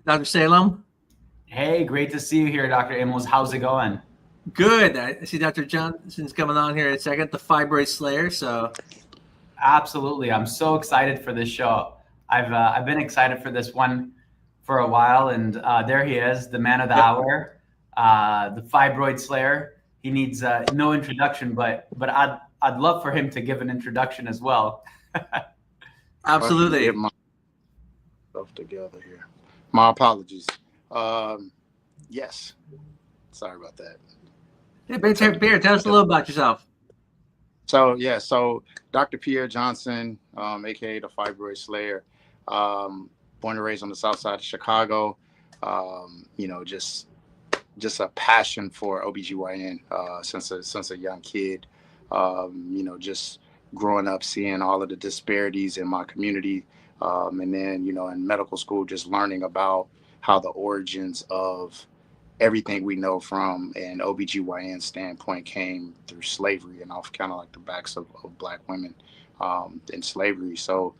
Dr. Salem? Hey, great to see you here, Dr. Amos. How's it going? Good. I see Dr. Johnson's coming on here in a second, the Fibroid Slayer. So, Absolutely. I'm so excited for this show. I've been excited for this one for a while, and there he is, the man of the yep, hour, the Fibroid Slayer. He needs no introduction, but I'd love for him to give an introduction as well. If I can absolutely. get myself together here. My apologies. Yes. Sorry about that. Hey, Bear, tell us a little about yourself. So Dr. Pierre Johnson, aka the Fibroid Slayer, born and raised on the south side of Chicago. Just a passion for OBGYN since a young kid. Just growing up, seeing all of the disparities in my community, and then in medical school, just learning about how the origins of everything we know from an OBGYN standpoint came through slavery and off kind of like the backs of Black women in slavery. So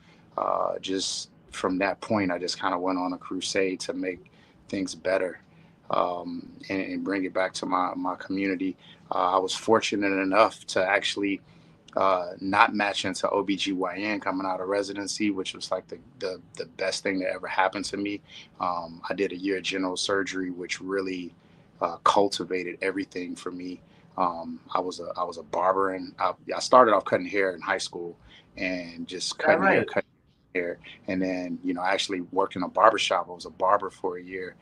just from that point, I just kind of went on a crusade to make things better and bring it back to my community. I was fortunate enough to actually not match into OBGYN coming out of residency, which was like the best thing that ever happened to me. I did a year of general surgery, which really cultivated everything for me. I was a barber, and I started off cutting hair in high school and just cutting hair. And then, I actually worked in a barber shop. I was a barber for a year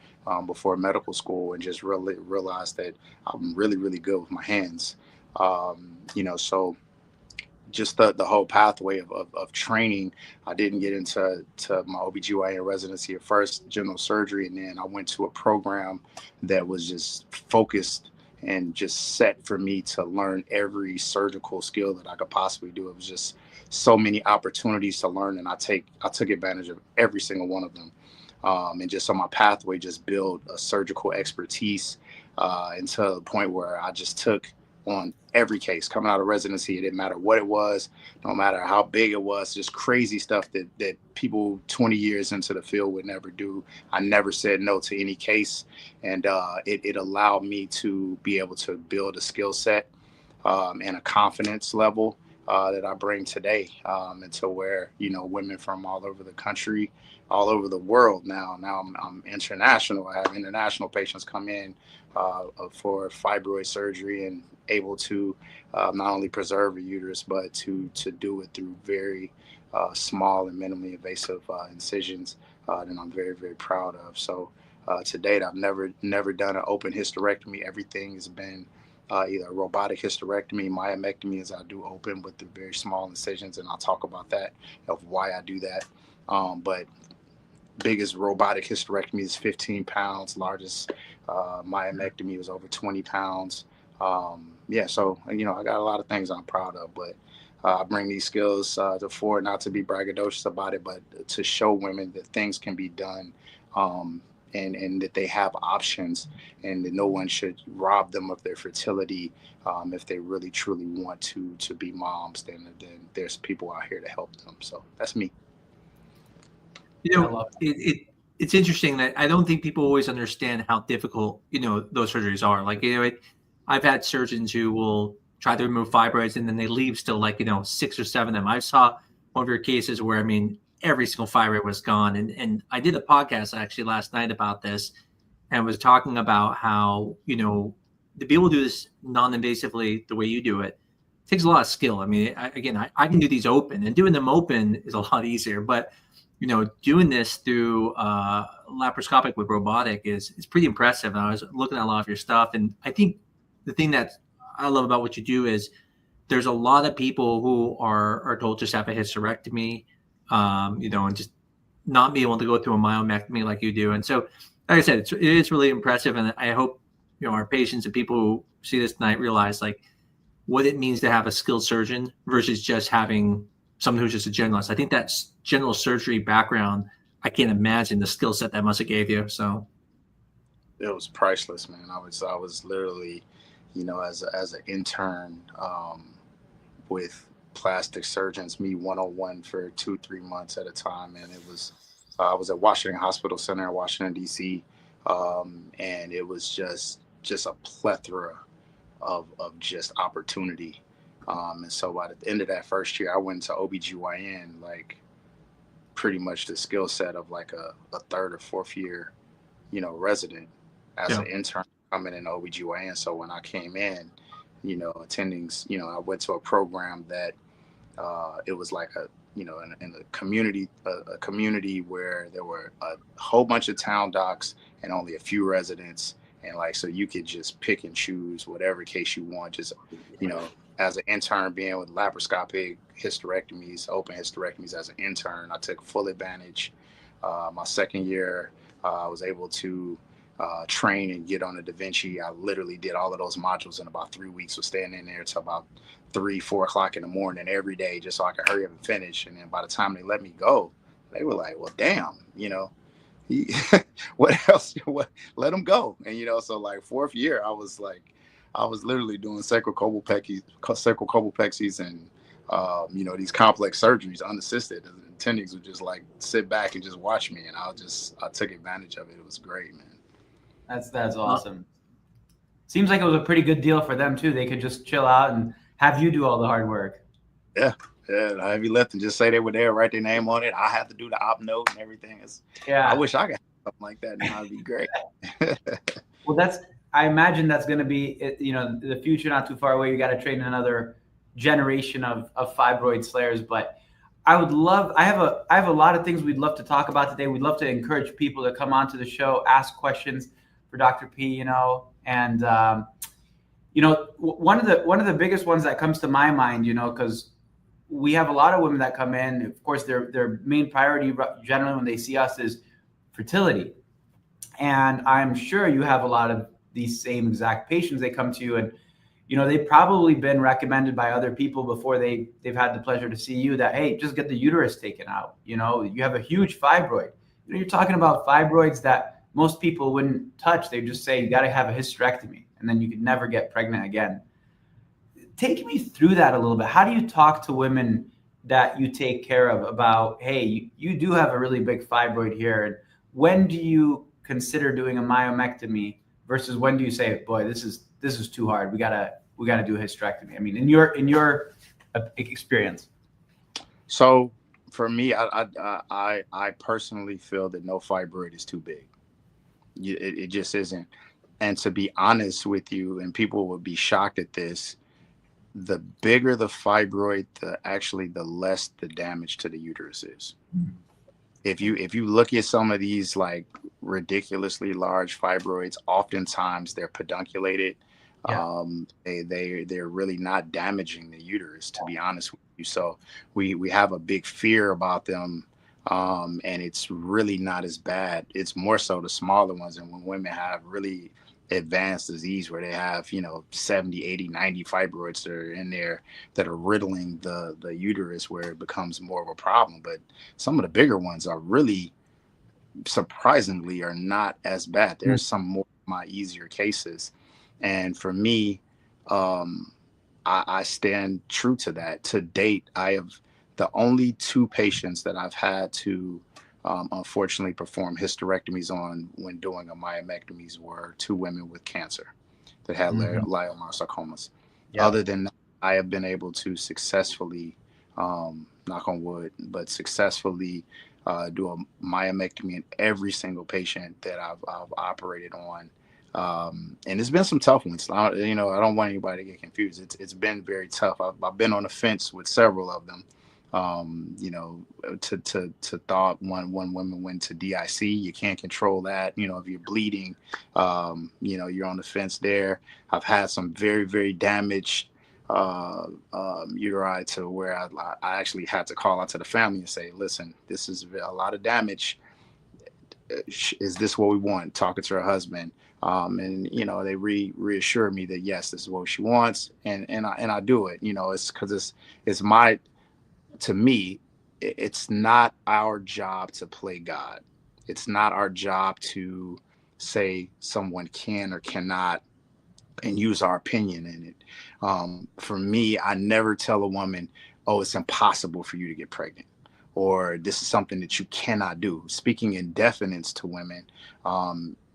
before medical school, and just really realized that I'm really, really good with my hands. So just the whole pathway of training. I didn't get into my OBGYN residency at first, general surgery, and then I went to a program that was just focused and just set for me to learn every surgical skill that I could possibly do. It was just so many opportunities to learn, and I took advantage of every single one of them. And just on my pathway, just build a surgical expertise until the point where I just took on every case coming out of residency. It didn't matter what it was, no matter how big it was, just crazy stuff that people 20 years into the field would never do. I never said no to any case. And it allowed me to be able to build a skill set and a confidence level that I bring today into where, women from all over the country, all over the world now I'm international. I have international patients come in for fibroid surgery and able to not only preserve a uterus, but to do it through very small and minimally invasive incisions that I'm very, very proud of. So to date, I've never done an open hysterectomy. Everything has been either a robotic hysterectomy, myomectomy, as I do open with the very small incisions, and I'll talk about that, of why I do that. But biggest robotic hysterectomy is 15 pounds. Largest myomectomy was over 20 pounds. So I got a lot of things I'm proud of, but I bring these skills to fore, not to be braggadocious about it, but to show women that things can be done, and that they have options, and that no one should rob them of their fertility. If they really truly want to be moms, then there's people out here to help them. So that's me. It's interesting that I don't think people always understand how difficult, those surgeries are. Like, I've had surgeons who will try to remove fibroids and then they leave still 6 or 7 of them. I saw one of your cases where, every single fibroid was gone. And I did a podcast actually last night about this and was talking about how, to be able to do this non-invasively the way you do it takes a lot of skill. I can do these open, and doing them open is a lot easier, but doing this through laparoscopic with robotic is pretty impressive. And I was looking at a lot of your stuff, and I think the thing that I love about what you do is there's a lot of people who are told just have a hysterectomy, and just not be able to go through a myomectomy like you do. And so, like I said, it is really impressive. And I hope, our patients and people who see this tonight realize what it means to have a skilled surgeon versus just having someone who's just a generalist. I think that general surgery background, I can't imagine the skill set that must have gave you. So it was priceless, man. I was literally, as an intern with plastic surgeons, me 101 for 2-3 months at a time, and it was I was at Washington Hospital Center in Washington, D.C., and it was just a plethora of just opportunity. And so by the end of that first year, I went to OBGYN, like pretty much the skill set of like a third or fourth year, resident as an intern coming in OBGYN. So when I came in, attending, I went to a program that it was like in a community where there were a whole bunch of town docs and only a few residents. And like, so you could just pick and choose whatever case you want, just, as an intern being with laparoscopic hysterectomies, open hysterectomies as an intern, I took full advantage. My second year, I was able to train and get on the Da Vinci. I literally did all of those modules in about 3 weeks, was staying in there till about 3-4 o'clock in the morning every day, just so I could hurry up and finish. And then by the time they let me go, they were like, well, damn, what else? Let him go. And, so like fourth year, I was literally doing sacral colpopexies and, these complex surgeries unassisted. And attendings would just like sit back and just watch me. And I took advantage of it. It was great, man. That's awesome. Seems like it was a pretty good deal for them too. They could just chill out and have you do all the hard work. Yeah. The heavy lifting, just say they were there, write their name on it. I have to do the op note and everything. I wish I could have something like that now. It'd be great. Well, I imagine that's going to be, the future not too far away. You got to train another generation of fibroid slayers. But I have a lot of things we'd love to talk about today. We'd love to encourage people to come onto the show, ask questions for Dr. P, and one of the biggest ones that comes to my mind, because we have a lot of women that come in. Of course, their main priority generally when they see us is fertility. And I'm sure you have a lot of these same exact patients. They come to you and, they've probably been recommended by other people before they've had the pleasure to see you that, hey, just get the uterus taken out. You have a huge fibroid. You're talking about fibroids that most people wouldn't touch. They just say, you got to have a hysterectomy and then you could never get pregnant again. Take me through that a little bit. How do you talk to women that you take care of about, hey, you do have a really big fibroid here. And when do you consider doing a myomectomy versus when do you say, boy, this is too hard. We gotta do a hysterectomy. I mean, in your experience. So for me, I personally feel that no fibroid is too big. It just isn't. And to be honest with you, and people would be shocked at this, the bigger the fibroid, the less the damage to the uterus is. Mm-hmm. If you look at some of these like ridiculously large fibroids, oftentimes they're pedunculated. Yeah. They're really not damaging the uterus, to be honest with you. So we have a big fear about them, and it's really not as bad. It's more so the smaller ones, and when women have really advanced disease where they have 70, 80, 90 fibroids that are in there that are riddling the uterus, where it becomes more of a problem. But some of the bigger ones are really surprisingly are not as bad. There's some more of my easier cases, and for me, I stand true to that. To date, I have the only 2 patients that I've had to unfortunately perform hysterectomies on when doing a myomectomies were 2 women with cancer that had leiomyosarcomas. Yeah. Other than that, I have been able to successfully, knock on wood, but successfully do a myomectomy in every single patient that I've operated on. And it's been some tough ones. I don't want anybody to get confused. It's been very tough. I've been on the fence with several of them. To thought one woman went to DIC. You can't control that. If you're bleeding, you're on the fence there. I've had some very, very damaged uteri to where I actually had to call out to the family and say, listen, this is a lot of damage. Is this what we want? Talking to her husband. And they reassure me that yes, this is what she wants. And I do it, it's because to me, it's not our job to play God. It's not our job to say someone can or cannot and use our opinion in it. For me, I never tell a woman, oh, it's impossible for you to get pregnant, or this is something that you cannot do. Speaking indefinites to women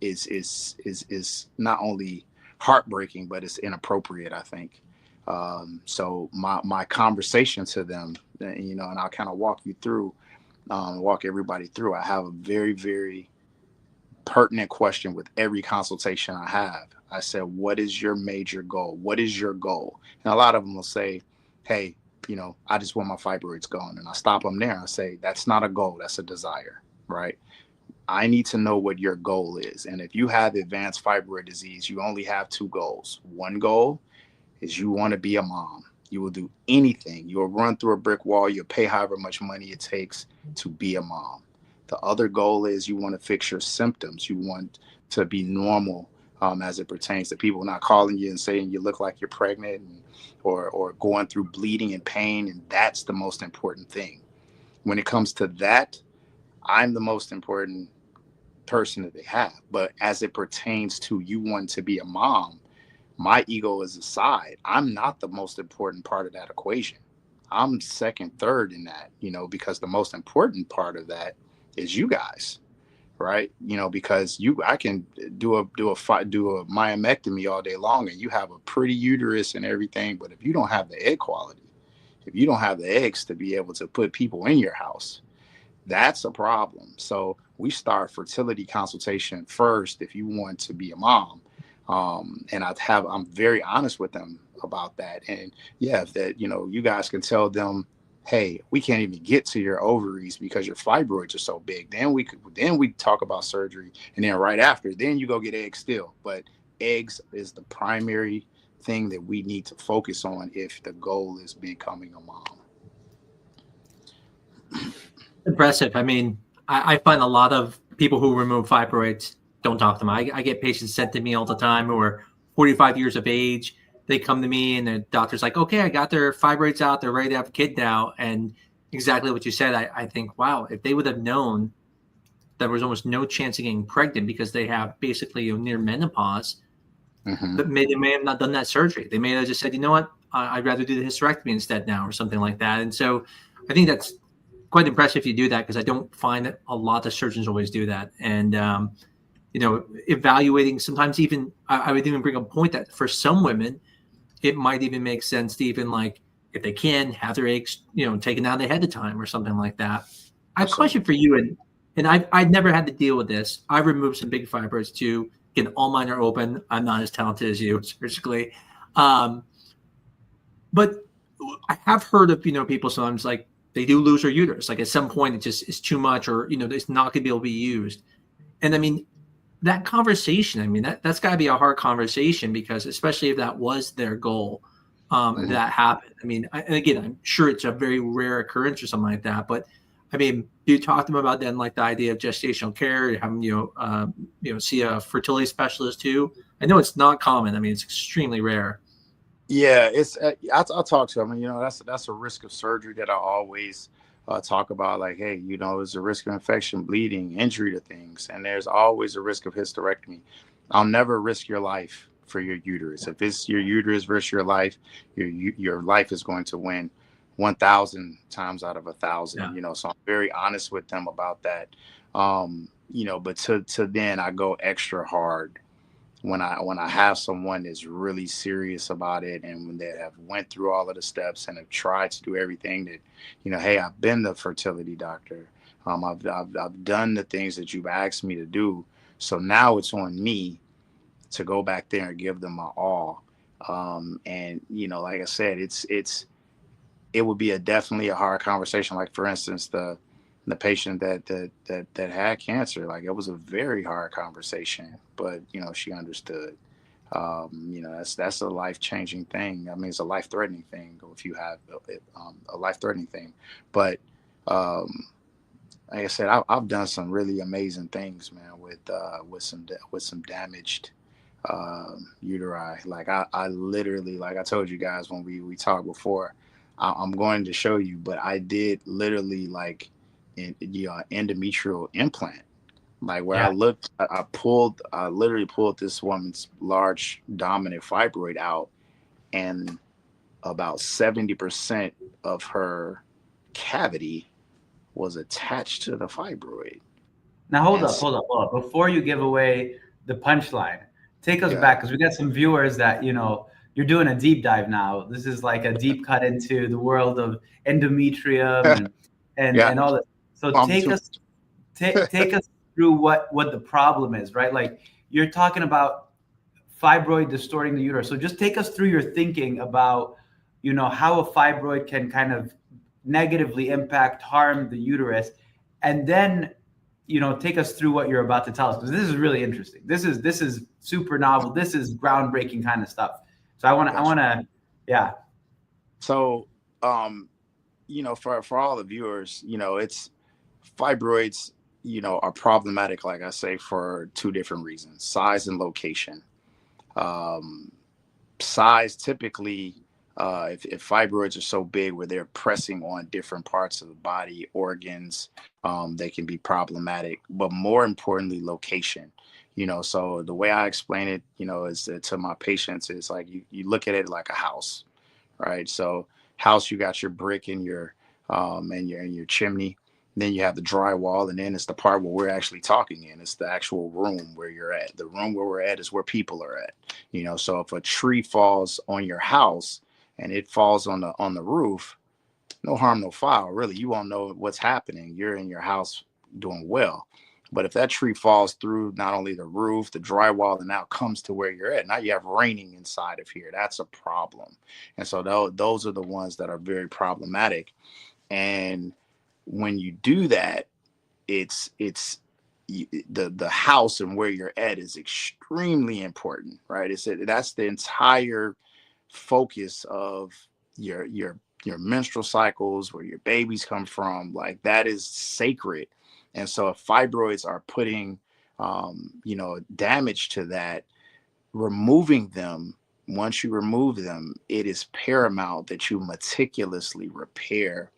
is not only heartbreaking, but it's inappropriate, I think. So my conversation to them, you know, and I'll kind of walk everybody through. I have a very, very pertinent question with every consultation I have. I said, what is your major goal? What is your goal? And a lot of them will say, hey, you know, I just want my fibroids gone. And I stop them there. I say, that's not a goal. That's a desire, right? I need to know what your goal is. And if you have advanced fibroid disease, you only have two goals. One goal is you want to be a mom. You will do anything. You'll run through a brick wall. You'll pay however much money it takes to be a mom. The other goal is you want to fix your symptoms. You want to be normal as it pertains to people not calling you and saying you look like you're pregnant or going through bleeding and pain. And that's the most important thing. When it comes to that, I'm the most important person that they have. But as it pertains to you wanting to be a mom, my ego is aside. I'm not the most important part of that equation. I'm second, third in that, you know, because the most important part of that is you guys, right? You know, because I can do a myomectomy all day long and you have a pretty uterus and everything, but if you don't have the egg quality, if you don't have the eggs to be able to put people in your house, that's a problem. So we start fertility consultation first if you want to be a mom. And I'm very honest with them about that. And yeah, if that, you know, you guys can tell them, hey, we can't even get to your ovaries because your fibroids are so big. Then we talk about surgery. And then right after, then you go get eggs still. But eggs is the primary thing that we need to focus on if the goal is becoming a mom. Impressive. I mean, I find a lot of people who remove fibroids don't talk to them. I get patients sent to me all the time who are 45 years of age. They come to me and the doctor's like, okay, I got their fibroids out. They're ready to have a kid now. And exactly what you said, I think, wow, if they would have known there was almost no chance of getting pregnant because they have basically near menopause, but they may have not done that surgery. They may have just said, you know what, I'd rather do the hysterectomy instead now or something like that. And so I think that's quite impressive if you do that, because I don't find that a lot of surgeons always do that. And, you know, evaluating sometimes even, I would even bring a point that for some women, it might even make sense to even, like, if they can, have their eggs, you know, taken out ahead of time or something like that. I have a question for you, and I've never had to deal with this. I've removed some big fibroids too. Again, all mine are open. I'm not as talented as you surgically. But I have heard of, you know, people sometimes, like, they do lose their uterus. Like at some point it just is too much, or, you know, it's not going to be able to be used. And I mean, that conversation, I mean, that's got to be a hard conversation, because especially if that was their goal, if that happened. I mean, and again, I'm sure it's a very rare occurrence or something like that. But I mean, do you talk to them about then, like, the idea of gestational care, having, you know, see a fertility specialist too? I know it's not common. I mean, it's extremely rare. Yeah, it's I'll talk to them. You know, that's a risk of surgery that I always talk about. Like, hey, you know, there's a risk of infection, bleeding, injury to things, and there's always a risk of hysterectomy. I'll never risk your life for your uterus. If it's your uterus versus your life is going to win 1,000 times out of 1,000. Yeah. You know, so I'm very honest with them about that. You know, but to then I go extra hard when I have someone that's really serious about it, and when they have went through all of the steps and have tried to do everything that, you know, hey, I've been the fertility doctor. I've done the things that you've asked me to do. So now it's on me to go back there and give them my all. And, you know, like I said, it would be definitely a hard conversation. Like, for instance, the patient that had cancer, like, it was a very hard conversation, but, you know, she understood. You know, that's a life-changing thing. I mean, it's a life-threatening thing if you have a life-threatening thing. But like I said, I've done some really amazing things, man, with some damaged uteri. Like, I literally, like I told you guys when we talked before, I'm going to show you, but I did literally, like, endometrial implant, like, where I looked, I literally pulled this woman's large dominant fibroid out, and about 70% of her cavity was attached to the fibroid. Now hold And up, hold up, hold up. Before you give away the punchline, take us yeah, back, because we got some viewers that, you know, you're doing a deep dive now. This is like a deep cut into the world of endometrium yeah, and all that. So I'm too. take us through what the problem is, right? Like you're talking about fibroid distorting the uterus. So just take us through your thinking about, you know, how a fibroid can kind of negatively impact, harm the uterus, and then, you know, take us through what you're about to tell us, because this is really interesting. This is super novel. This is groundbreaking kind of stuff. So I want to, yeah. So, you know, for all the viewers, you know, it's fibroids, you know, are problematic, like I say, for two different reasons: size and location. Um, Size, typically, if fibroids are so big where they're pressing on different parts of the body, organs, they can be problematic. But more importantly, location. You know, so the way I explain it, you know, is to my patients is like you look at it like a house, right? So house, you got your brick and your chimney. Then you have the drywall, and then it's the part where we're actually talking in. It's the actual room where you're at. The room where we're at is where people are at. You know, so if a tree falls on your house and it falls on the roof, no harm, no foul. Really, you won't know what's happening. You're in your house doing well. But if that tree falls through not only the roof, the drywall, and now comes to where you're at, now you have raining inside of here. That's a problem. And so those are the ones that are very problematic. And when you do that, it's the house and where you're at is extremely important, right? That's the entire focus of your menstrual cycles, where your babies come from. Like, that is sacred. And so if fibroids are putting you know, damage to that, removing them, once you remove them, it is paramount that you meticulously repair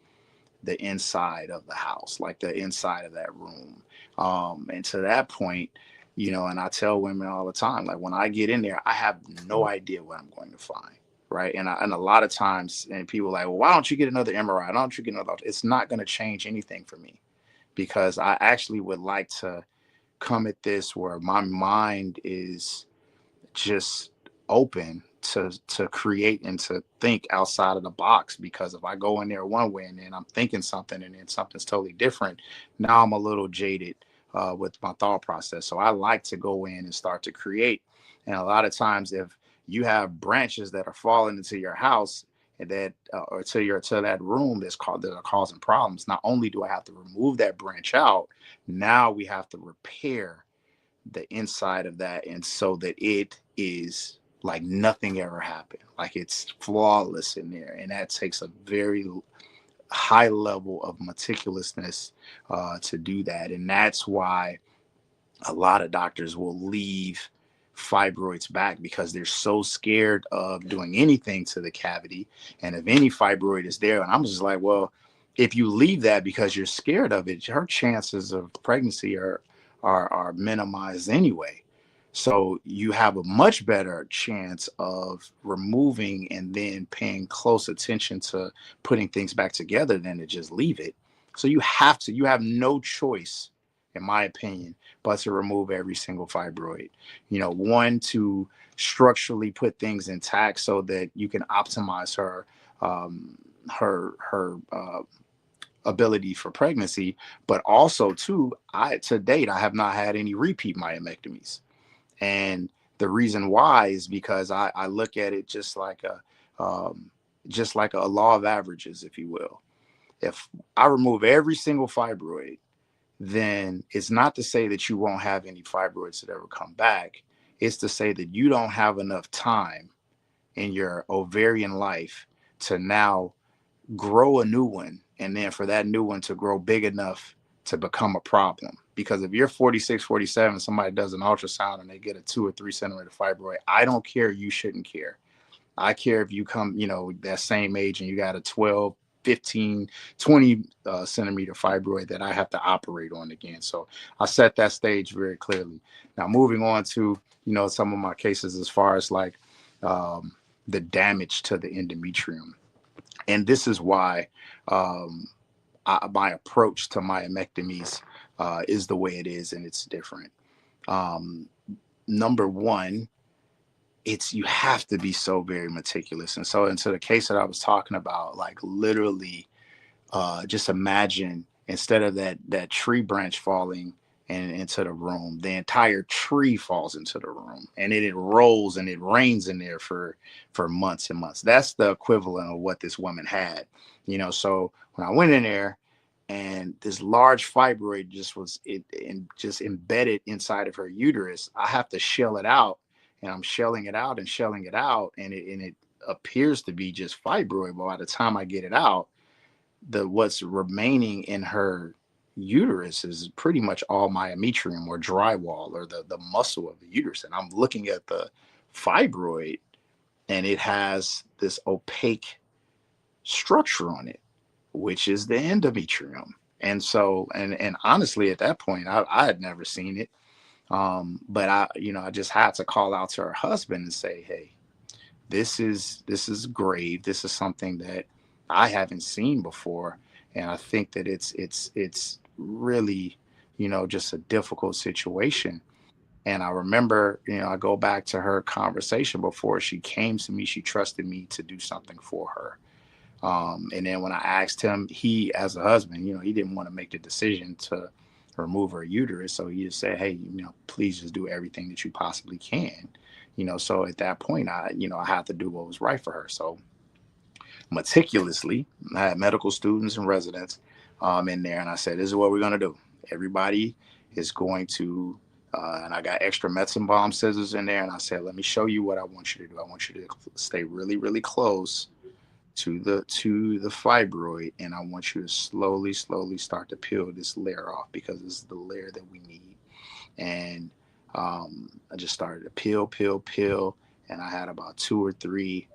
the inside of the house, like the inside of that room. And to that point, you know, and I tell women all the time, like, when I get in there, I have no idea what I'm going to find. Right. And a lot of times, and people are like, well, why don't you get another MRI? Why don't you get another? It's not going to change anything for me, because I actually would like to come at this where my mind is just open to create and to think outside of the box. Because if I go in there one way and then I'm thinking something and then something's totally different, now I'm a little jaded with my thought process. So I like to go in and start to create. And a lot of times, if you have branches that are falling into your house and that or to that room that are causing problems, not only do I have to remove that branch out, now we have to repair the inside of that, and so that it is like nothing ever happened, like it's flawless in there. And that takes a very high level of meticulousness to do that. And that's why a lot of doctors will leave fibroids back, because they're so scared of doing anything to the cavity. And if any fibroid is there, and I'm just like, well, if you leave that because you're scared of it, her chances of pregnancy are minimized anyway. So you have a much better chance of removing and then paying close attention to putting things back together than to just leave it. So you have no choice, in my opinion, but to remove every single fibroid. You know, one, to structurally put things intact so that you can optimize her ability for pregnancy. But also, too, to date, I have not had any repeat myomectomies. And the reason why is because I look at it just like a law of averages, if you will. If I remove every single fibroid, then it's not to say that you won't have any fibroids that ever come back. It's to say that you don't have enough time in your ovarian life to now grow a new one, and then for that new one to grow big enough to become a problem. Because if you're 46, 47, somebody does an ultrasound and they get a 2 or 3 centimeter fibroid, I don't care. You shouldn't care. I care if you come, you know, that same age and you got a 12, 15, 20 centimeter fibroid that I have to operate on again. So I set that stage very clearly. Now, moving on to, you know, some of my cases as far as like the damage to the endometrium. And this is why I my approach to myomectomies is the way it is, and it's different. Number one, you have to be so very meticulous. And so into the case that I was talking about, like literally, just imagine instead of that tree branch falling into the room, the entire tree falls into the room, and it rolls and it rains in there for months and months. That's the equivalent of what this woman had, So when I went in there, and this large fibroid just embedded inside of her uterus, I have to shell it out, and I'm shelling it out and shelling it out, and it appears to be just fibroid. But by the time I get it out, what's remaining in her uterus is pretty much all myometrium or drywall or the muscle of the uterus. And I'm looking at the fibroid, and it has this opaque structure on it, which is the endometrium. And so, and honestly, at that point, I had never seen it. But I just had to call out to her husband and say, hey, this is grave. This is something that I haven't seen before. And I think that it's really, just a difficult situation. And I remember, I go back to her conversation before she came to me. She trusted me to do something for her. And then when I asked him, he, as a husband, he didn't want to make the decision to remove her uterus. So he just said, hey, please just do everything that you possibly can. So at that point, I had to do what was right for her. So meticulously, I had medical students and residents in there. And I said, this is what we're going to do. Everybody is going to, and I got extra medicine bomb scissors in there. And I said, let me show you what I want you to do. I want you to stay really, really close to the fibroid, and I want you to slowly start to peel this layer off, because this is the layer that we need. And I just started to peel, and I had about 2 or 3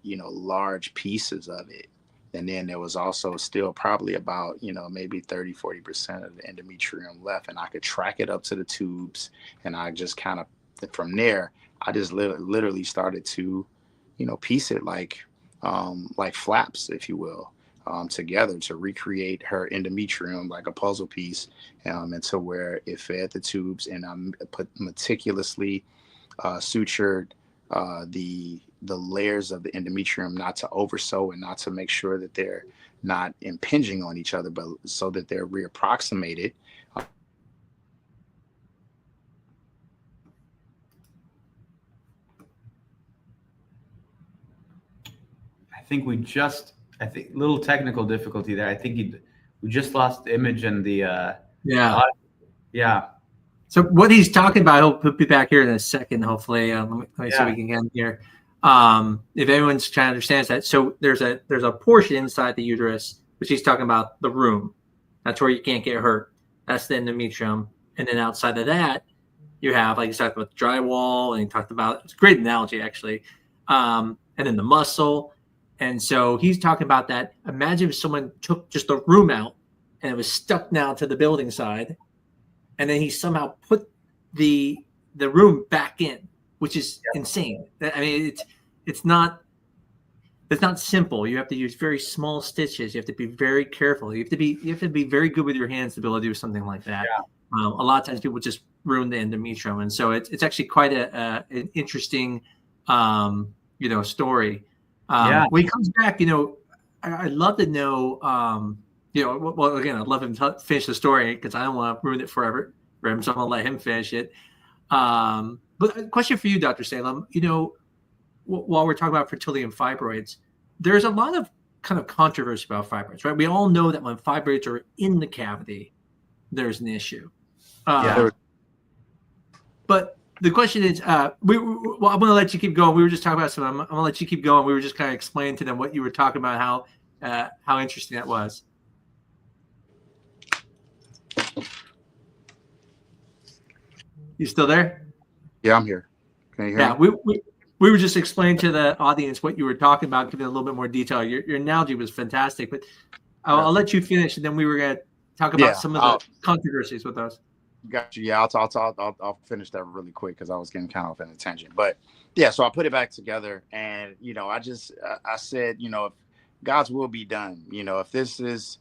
large pieces of it. And then there was also still probably about maybe 30-40% of the endometrium left, and I could track it up to the tubes. And I just kind of, from there, I just literally started to piece it like flaps, if you will, together to recreate her endometrium like a puzzle piece, into where it fed the tubes. And I put meticulously sutured the layers of the endometrium, not to oversew and not to make sure that they're not impinging on each other, but so that they're reapproximated. I think little technical difficulty there. I think we just lost the image and the yeah. So what he's talking about, he'll be back here in a second, hopefully. Let me see if we can get him here. If everyone's trying to understand that, so there's a portion inside the uterus, which he's talking about, the room. That's where you can't get hurt. That's the endometrium. And then outside of that, you have, like you talked about, the drywall, and he talked about, it's a great analogy actually. And then the muscle. And so he's talking about that. Imagine if someone took just the room out and it was stuck now to the building side, and then he somehow put the room back in, which is insane. I mean, it's not simple. You have to use very small stitches. You have to be very careful. You have to be very good with your hands to be able to do something like that. Yeah. A lot of times people just ruin the endometrium, and so it's actually quite an interesting story. When he comes back, I'd love to know, well, again, I'd love him to finish the story, because I don't want to ruin it forever for him, so I'm going to let him finish it. But a question for you, Dr. Salem, while we're talking about fertility and fibroids, there's a lot of kind of controversy about fibroids, right? We all know that when fibroids are in the cavity, there's an issue. But the question is, I'm going to let you keep going. We were just talking about I'm going to let you keep going. We were just kind of explaining to them what you were talking about, how interesting that was. You still there? Yeah, I'm here. Can you hear me? We were just explaining to the audience what you were talking about, giving a little bit more detail. Your analogy was fantastic, but I'll let you finish, and then we were going to talk about some of the controversies with those. Got you. Yeah, I'll finish that really quick, because I was getting kind of an attention. But yeah, so I put it back together, and I said, if God's will be done, if this is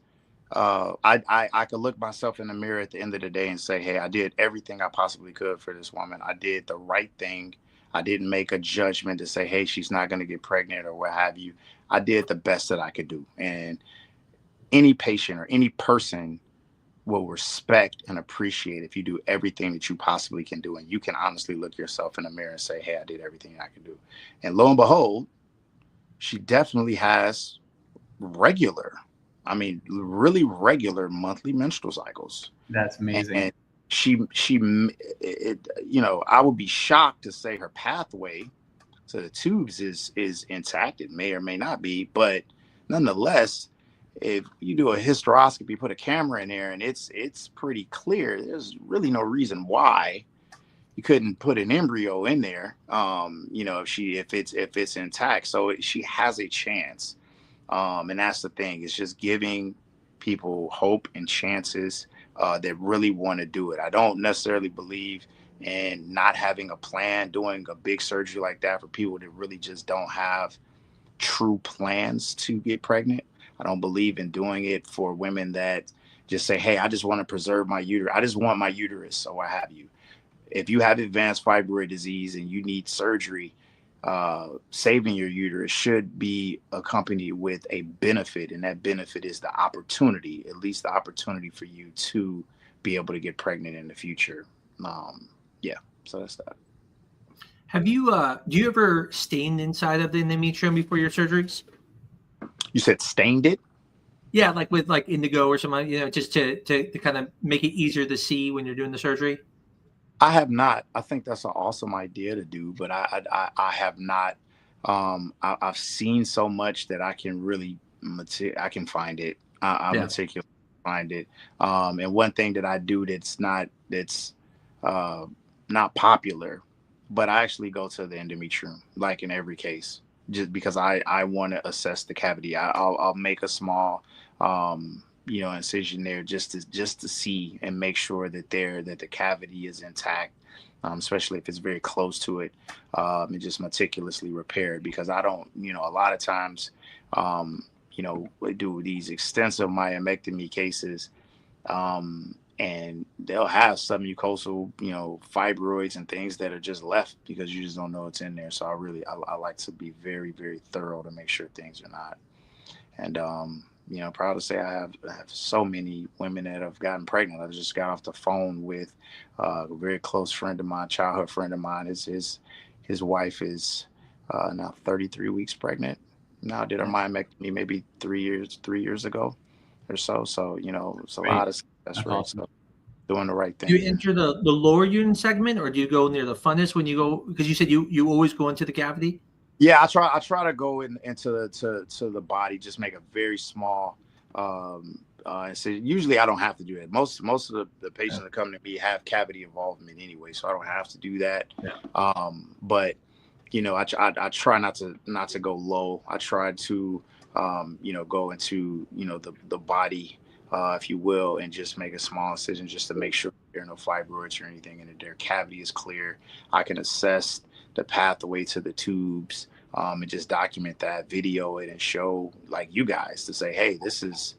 I could look myself in the mirror at the end of the day and say, hey, I did everything I possibly could for this woman. I did the right thing. I didn't make a judgment to say, hey, she's not going to get pregnant or what have you. I did the best that I could do. And any patient or any person will respect and appreciate if you do everything that you possibly can do. And you can honestly look yourself in the mirror and say, hey, I did everything I could do. And lo and behold, she definitely has really regular monthly menstrual cycles. That's amazing. And I would be shocked to say her pathway to the tubes is intact. It may or may not be, but nonetheless, if you do a hysteroscopy, put a camera in there, and it's pretty clear. There's really no reason why you couldn't put an embryo in there. If it's intact, so she has a chance. And that's the thing. It's just giving people hope and chances that really want to do it. I don't necessarily believe in not having a plan, doing a big surgery like that for people that really just don't have true plans to get pregnant. I don't believe in doing it for women that just say, hey, I just want to preserve my uterus. I just want my uterus. So what have you. If you have advanced fibroid disease and you need surgery, saving your uterus should be accompanied with a benefit. And that benefit is the opportunity, at least the opportunity for you to be able to get pregnant in the future. So that's that. Have you, do you ever stained inside of the endometrium before your surgeries? You said stained it? Yeah, like with like indigo or something, just to kind of make it easier to see when you're doing the surgery. I have not. I think that's an awesome idea to do, but I have not. I've seen so much that I can really I can find it. I meticulously find it. And one thing that I do that's not popular, but I actually go to the endometrium, like in every case, just because I want to assess the cavity. I'll make a small incision there just to see and make sure that the cavity is intact, especially if it's very close to it, and just meticulously repaired, because I don't, a lot of times, we do these extensive myomectomy cases, and they'll have submucosal, fibroids and things that are just left because you just don't know it's in there. So I like to be very, very thorough to make sure things are not. And, proud to say I have so many women that have gotten pregnant. I just got off the phone with a very close friend of mine, childhood friend of mine. His wife is now 33 weeks pregnant. Now did her myomectomy maybe 3 years ago or so. So, it's a lot of success rate. Awesome. So doing the right thing. Do you enter the lower uterine segment, or do you go near the fundus when you go? Because you said you always go into the cavity. Yeah, I try to go into the body, just make a very small. So usually I don't have to do that. Most of the patients that come to me have cavity involvement anyway, so I don't have to do that. Yeah. But I try not to go low. I try to go into the body, if you will, and just make a small incision just to make sure there are no fibroids or anything, and that their cavity is clear. I can assess the pathway to the tubes, and just document that, video it, and show like you guys to say, hey, this is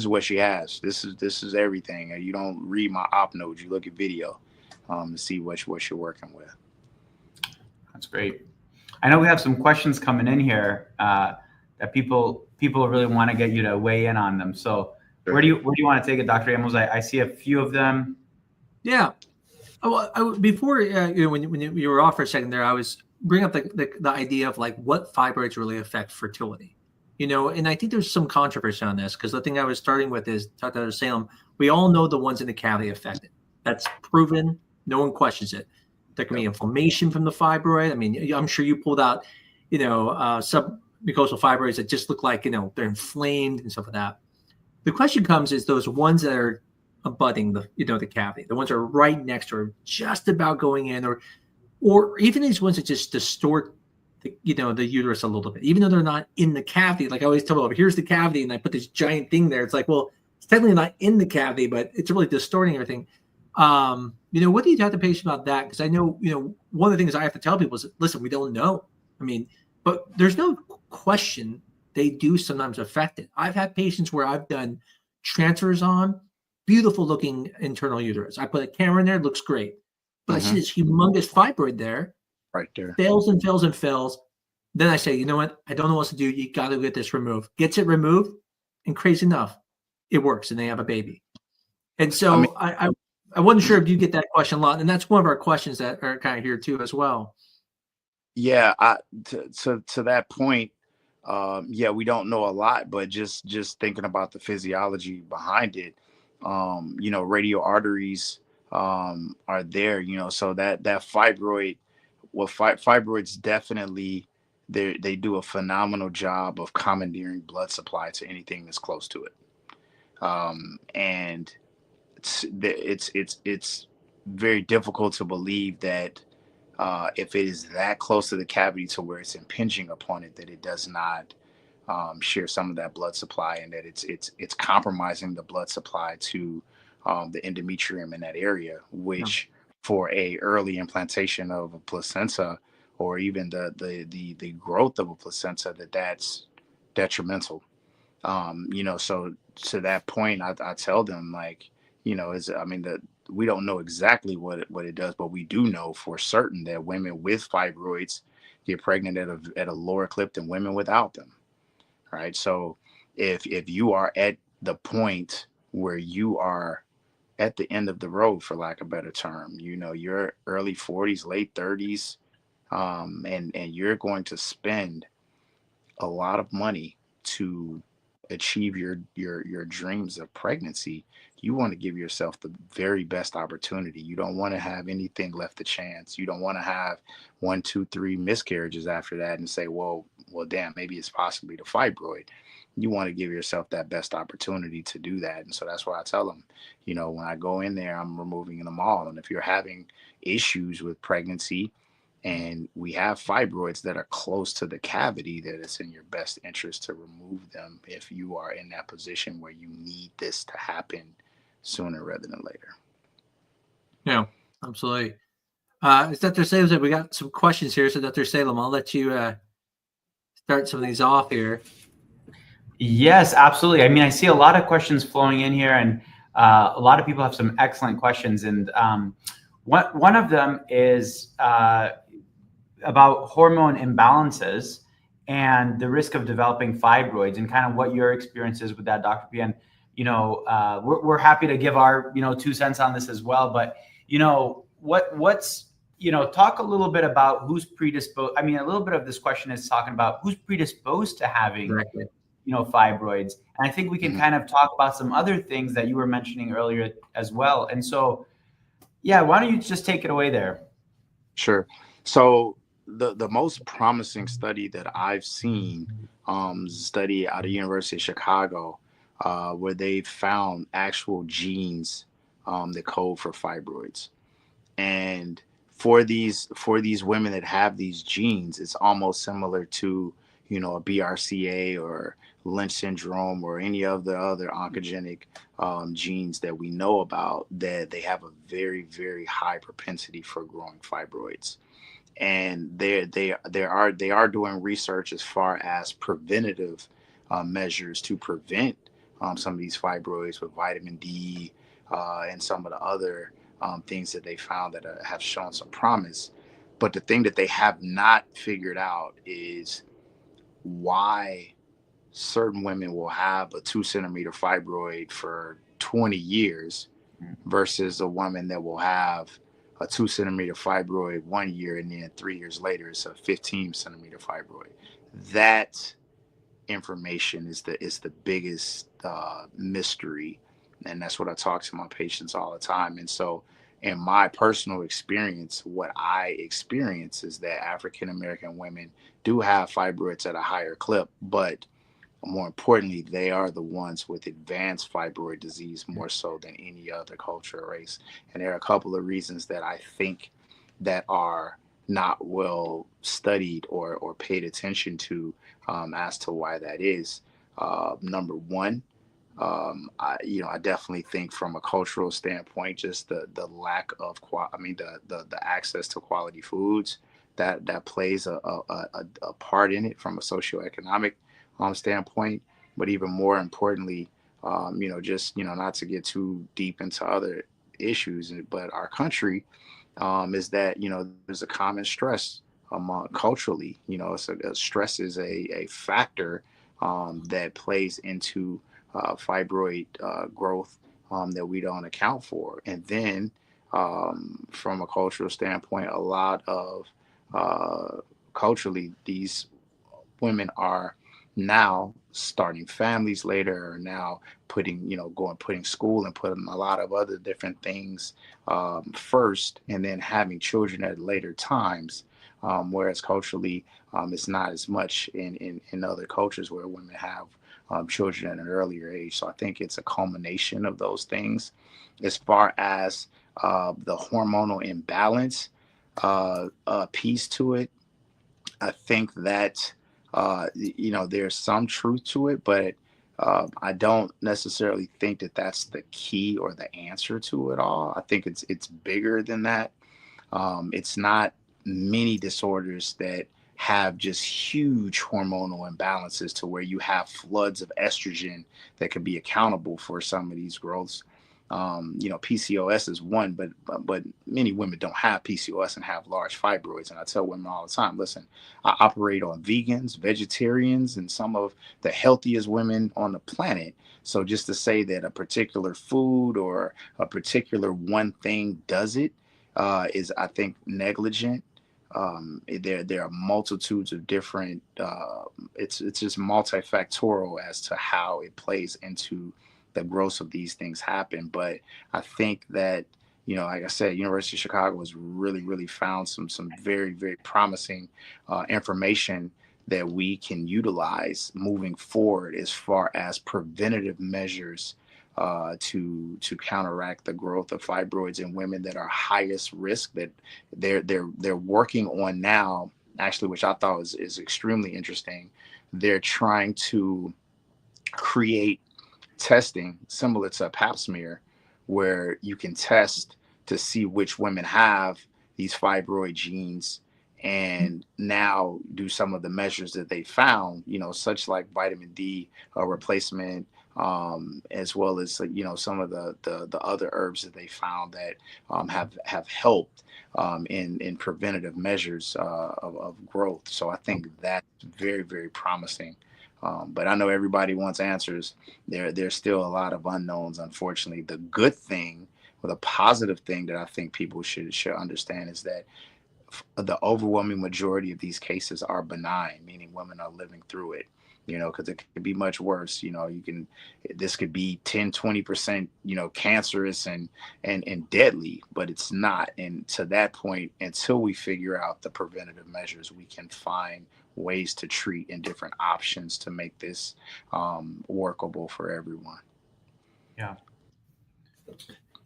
what she has. This is everything. You don't read my op notes, you look at video to see what you're working with. That's great. I know we have some questions coming in here that people really want to get you to weigh in on them. So sure. Where do you want to take it, Dr. Amos? I see a few of them. Yeah. Before when you were off for a second there, I was bringing up the idea of like what fibroids really affect fertility, and I think there's some controversy on this, because the thing I was starting with is Dr. Salem. We all know the ones in the cavity affected. That's proven. No one questions it. There can be inflammation from the fibroid. I mean, I'm sure you pulled out, submucosal fibroids that just look like, they're inflamed and stuff like that. The question comes is those ones that are abutting the cavity, the ones that are right next to her, just about going in, or even these ones that just distort the uterus a little bit, even though they're not in the cavity. Like I always tell people, here's the cavity, and I put this giant thing there. It's like, well, it's technically not in the cavity, but it's really distorting everything. What do you talk to patients about that? Because I know, one of the things I have to tell people is, listen, we don't know. I mean, but there's no question they do sometimes affect it. I've had patients where I've done transfers on, beautiful looking internal uterus. I put a camera in there, it looks great. But I see this humongous fibroid there, Right there. fails and fails and fails. Then I say, you know what? I don't know what to do. You got to get this removed. Gets it removed, and crazy enough, it works, and they have a baby. And so I wasn't sure if you get that question a lot, and that's one of our questions that are kind of here too as well. Yeah, to that point, yeah, we don't know a lot, but just thinking about the physiology behind it, you know, radial arteries are there, you know, so that fibroid, well, fibroids definitely they do a phenomenal job of commandeering blood supply to anything that's close to it, and it's very difficult to believe that if it is that close to the cavity to where it's impinging upon it, that it does not share some of that blood supply, and that it's compromising the blood supply to the endometrium in that area, which for a early implantation of a placenta, or even the growth of a placenta, that's detrimental. You know, so to that point, I tell them, like, you know, we don't know exactly what it does, but we do know for certain that women with fibroids get pregnant at a lower clip than women without them. Right. So if you are at the point where you are at the end of the road, for lack of a better term, you know, you're early 40s, late 30s, and you're going to spend a lot of money to achieve your dreams of pregnancy, you want to give yourself the very best opportunity. You don't want to have anything left to chance. You don't want to have 1, 2, 3 miscarriages after that and say, well, damn, maybe it's possibly the fibroid. You want to give yourself that best opportunity to do that. And so that's why I tell them, you know, when I go in there, I'm removing them all. And if you're having issues with pregnancy, and we have fibroids that are close to the cavity, that it's in your best interest to remove them if you are in that position where you need this to happen sooner rather than later. Yeah, absolutely. Is Dr. Salem, we got some questions here. So Dr. Salem, I'll let you start some of these off here. Yes, absolutely. I mean, I see a lot of questions flowing in here, and a lot of people have some excellent questions. And one of them is about hormone imbalances and the risk of developing fibroids, and kind of what your experience is with that, Dr. P. And, you know, we're happy to give our, you know, 2 cents on this as well. But, you know, what's, you know, talk a little bit about who's predisposed. I mean, a little bit of this question is talking about who's predisposed to having, Exactly. you know, fibroids. And I think we can kind of talk about some other things that you were mentioning earlier as well. And so, yeah, why don't you just take it away there? Sure. So the most promising study that I've seen, is a study out of University of Chicago, where they found actual genes that code for fibroids. And for these women that have these genes, it's almost similar to, you know, a BRCA or Lynch syndrome or any of the other oncogenic genes that we know about, that they have a very, very high propensity for growing fibroids. And they are doing research as far as preventative measures to prevent some of these fibroids with vitamin D and some of the other things that they found that have shown some promise. But the thing that they have not figured out is why certain women will have a 2-centimeter fibroid for 20 years versus a woman that will have a 2-centimeter fibroid 1 year, and then 3 years later it's a 15-centimeter fibroid. That information is the biggest mystery, and that's what I talk to my patients all the time. And so, in my personal experience, what I experience is that African American women do have fibroids at a higher clip, but more importantly, they are the ones with advanced fibroid disease more so than any other culture or race. And there are a couple of reasons that I think that are not well studied or paid attention to, as to why that is. Number one, I definitely think from a cultural standpoint, just the lack of the access to quality foods that plays a part in it from a socioeconomic standpoint. But even more importantly, just, not to get too deep into other issues, but our country, is that, there's a common stress among culturally, so stress is a factor that plays into fibroid growth that we don't account for. And then from a cultural standpoint, a lot of culturally, these women are now starting families later, or now putting, putting school and putting a lot of other different things first, and then having children at later times. Whereas culturally, it's not as much in other cultures where women have children at an earlier age. So I think it's a culmination of those things. As far as the hormonal imbalance piece to it, I think that there's some truth to it, but I don't necessarily think that that's the key or the answer to it all. I think it's bigger than that. It's not many disorders that have just huge hormonal imbalances to where you have floods of estrogen that could be accountable for some of these growths. PCOS is one, but many women don't have PCOS and have large fibroids. And I tell women all the time, listen, I operate on vegans, vegetarians, and some of the healthiest women on the planet. So just to say that a particular food or a particular one thing does it is, I think, negligent. There are multitudes of different, it's just multifactorial as to how it plays into the growth of these things happen. But I think that, like I said, University of Chicago has really found some very, very promising information that we can utilize moving forward as far as preventative measures to counteract the growth of fibroids in women that are highest risk, that they're working on now, actually, which I thought is extremely interesting. They're trying to create testing similar to a pap smear, where you can test to see which women have these fibroid genes, and now do some of the measures that they found, such like vitamin D replacement, as well as some of the other herbs that they found that have helped in preventative measures of growth. So I think that's very, very promising. But I know everybody wants answers. There's still a lot of unknowns, unfortunately. The good thing, or the positive thing that I think people should understand, is that the overwhelming majority of these cases are benign, meaning women are living through it, because it could be much worse. This could be 10-20%, cancerous and deadly, but it's not. And to that point, until we figure out the preventative measures, we can find ways to treat and different options to make this workable for everyone. Yeah.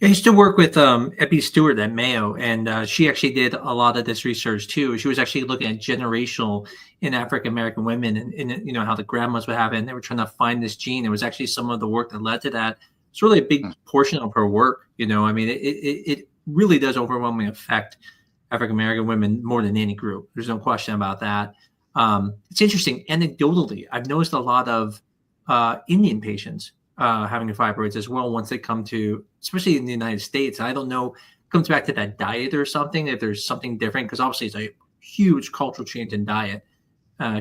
I used to work with Epi Stewart at Mayo, and she actually did a lot of this research too. She was actually looking at generational in African American women, and how the grandmas would have it, and they were trying to find this gene. It was actually some of the work that led to that. It's really a big portion of her work. It really does overwhelmingly affect African American women more than any group. There's no question about that. It's interesting. Anecdotally, I've noticed a lot of Indian patients having fibroids as well once they come to, especially in the United States. I don't know, it comes back to that diet or something, if there's something different, because obviously it's a huge cultural change in diet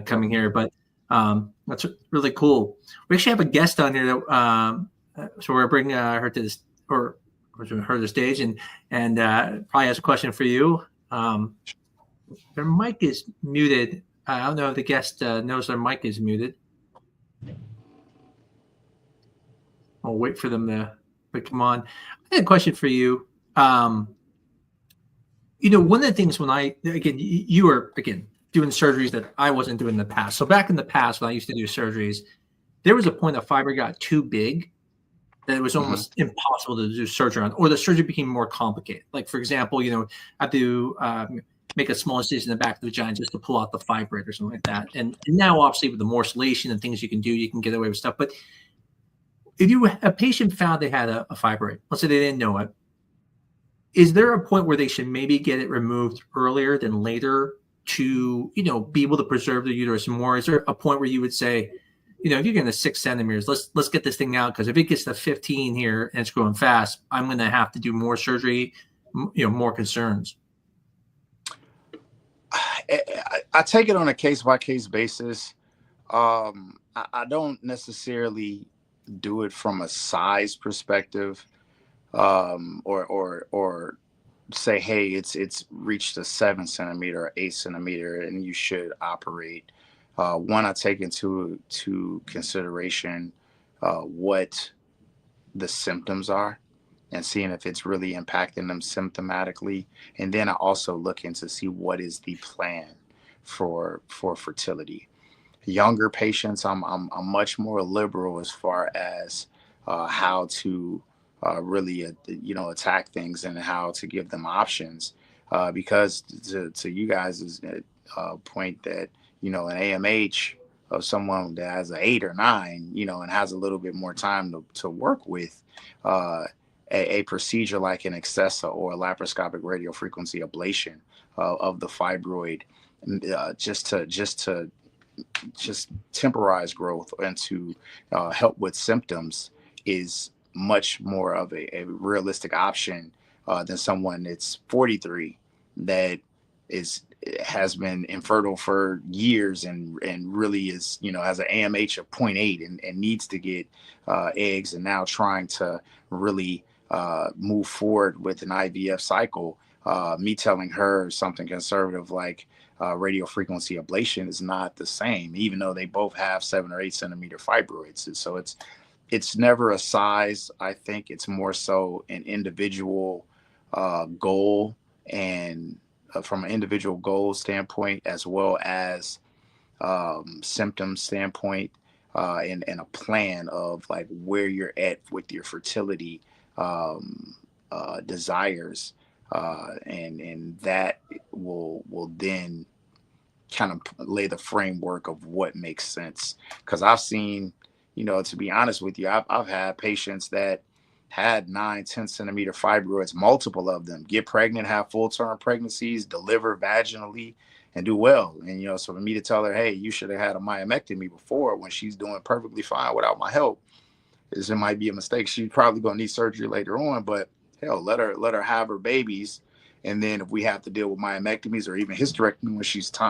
coming here. But that's really cool. We actually have a guest on here that, so we're bringing her to this, or her to the stage, and probably has a question for you. Their mic is muted. I don't know if the guest knows their mic is muted. I'll wait for them to come on. I had a question for you. One of the things when you were doing surgeries that I wasn't doing in the past. So back in the past, when I used to do surgeries, there was a point that fiber got too big that it was almost impossible to do surgery on, or the surgery became more complicated. Like, for example, I have to make a small incision in the back of the vagina just to pull out the fibroid or something like that. And now, obviously, with the morcellation and things you can do, you can get away with stuff. But if a patient found they had a fibroid, let's say they didn't know it, is there a point where they should maybe get it removed earlier than later to, be able to preserve the uterus more? Is there a point where you would say, if you're getting to 6 centimeters, let's get this thing out, because if it gets to 15 here and it's growing fast, I'm going to have to do more surgery, more concerns. I take it on a case-by-case basis. I don't necessarily do it from a size perspective, or say, hey, it's reached a 7 centimeter or 8 centimeter, and you should operate. One, I take into consideration what the symptoms are, and seeing if it's really impacting them symptomatically. And then I also look into see what is the plan for fertility. Younger patients, I'm much more liberal as far as how to really attack things and how to give them options, because to you guys' point that an AMH of someone that has an 8 or 9, and has a little bit more time to work with, a procedure like an Accessa or a laparoscopic radiofrequency ablation of the fibroid, just temporize growth and to help with symptoms, is much more of a realistic option than someone that's 43 that has been infertile for years and really is, has an AMH of 0.8 and needs to get eggs, and now trying to really move forward with an IVF cycle. Me telling her something conservative like radio frequency ablation is not the same, even though they both have 7 or 8 centimeter fibroids. And so it's never a size. I think it's more so an individual goal, and from an individual goal standpoint, as well as symptom standpoint, and a plan of like where you're at with your fertility desires, and that will then kind of lay the framework of what makes sense. Because I've seen, to be honest with you, I've had patients that had 9-10 centimeter fibroids, multiple of them, get pregnant, have full-term pregnancies, deliver vaginally, and do well. And so for me to tell her, hey, you should have had a myomectomy before, when she's doing perfectly fine without my help, it might be a mistake. She's probably going to need surgery later on, but hell, let her have her babies. And then if we have to deal with myomectomies or even hysterectomy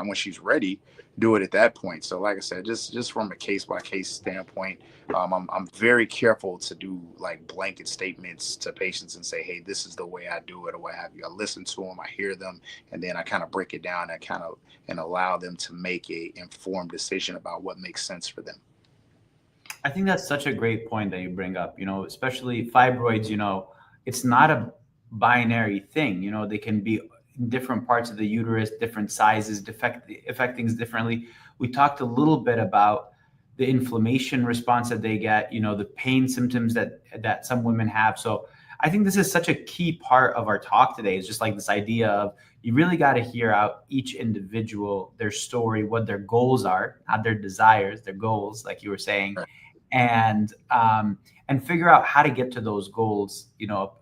when she's ready, do it at that point. So like I said, just from a case by case standpoint, I'm very careful to do like blanket statements to patients and say, hey, this is the way I do it, or what have you. I listen to them, I hear them, and then I kind of break it down and allow them to make a informed decision about what makes sense for them. I think that's such a great point that you bring up, especially fibroids. It's not a binary thing. They can be in different parts of the uterus, different sizes, affect things differently. We talked a little bit about the inflammation response that they get, the pain symptoms that some women have. So I think this is such a key part of our talk today, is just like this idea of you really got to hear out each individual, their story, what their goals are, not their desires, their goals, like you were saying. And figure out how to get to those goals,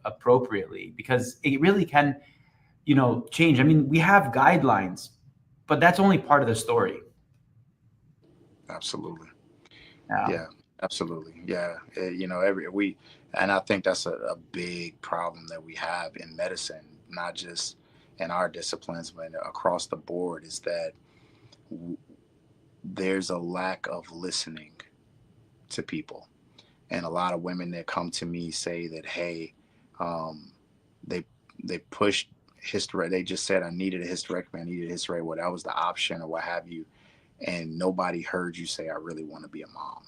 appropriately, because it really can, change. I mean, we have guidelines, but that's only part of the story. Absolutely. Yeah, absolutely. Yeah. And I think that's a big problem that we have in medicine, not just in our disciplines, but across the board, is that there's a lack of listening to people. And a lot of women that come to me say that, hey, they pushed hysterectomy. They just said, I needed a hysterectomy, well, that was the option or what have you. And nobody heard you say, I really want to be a mom.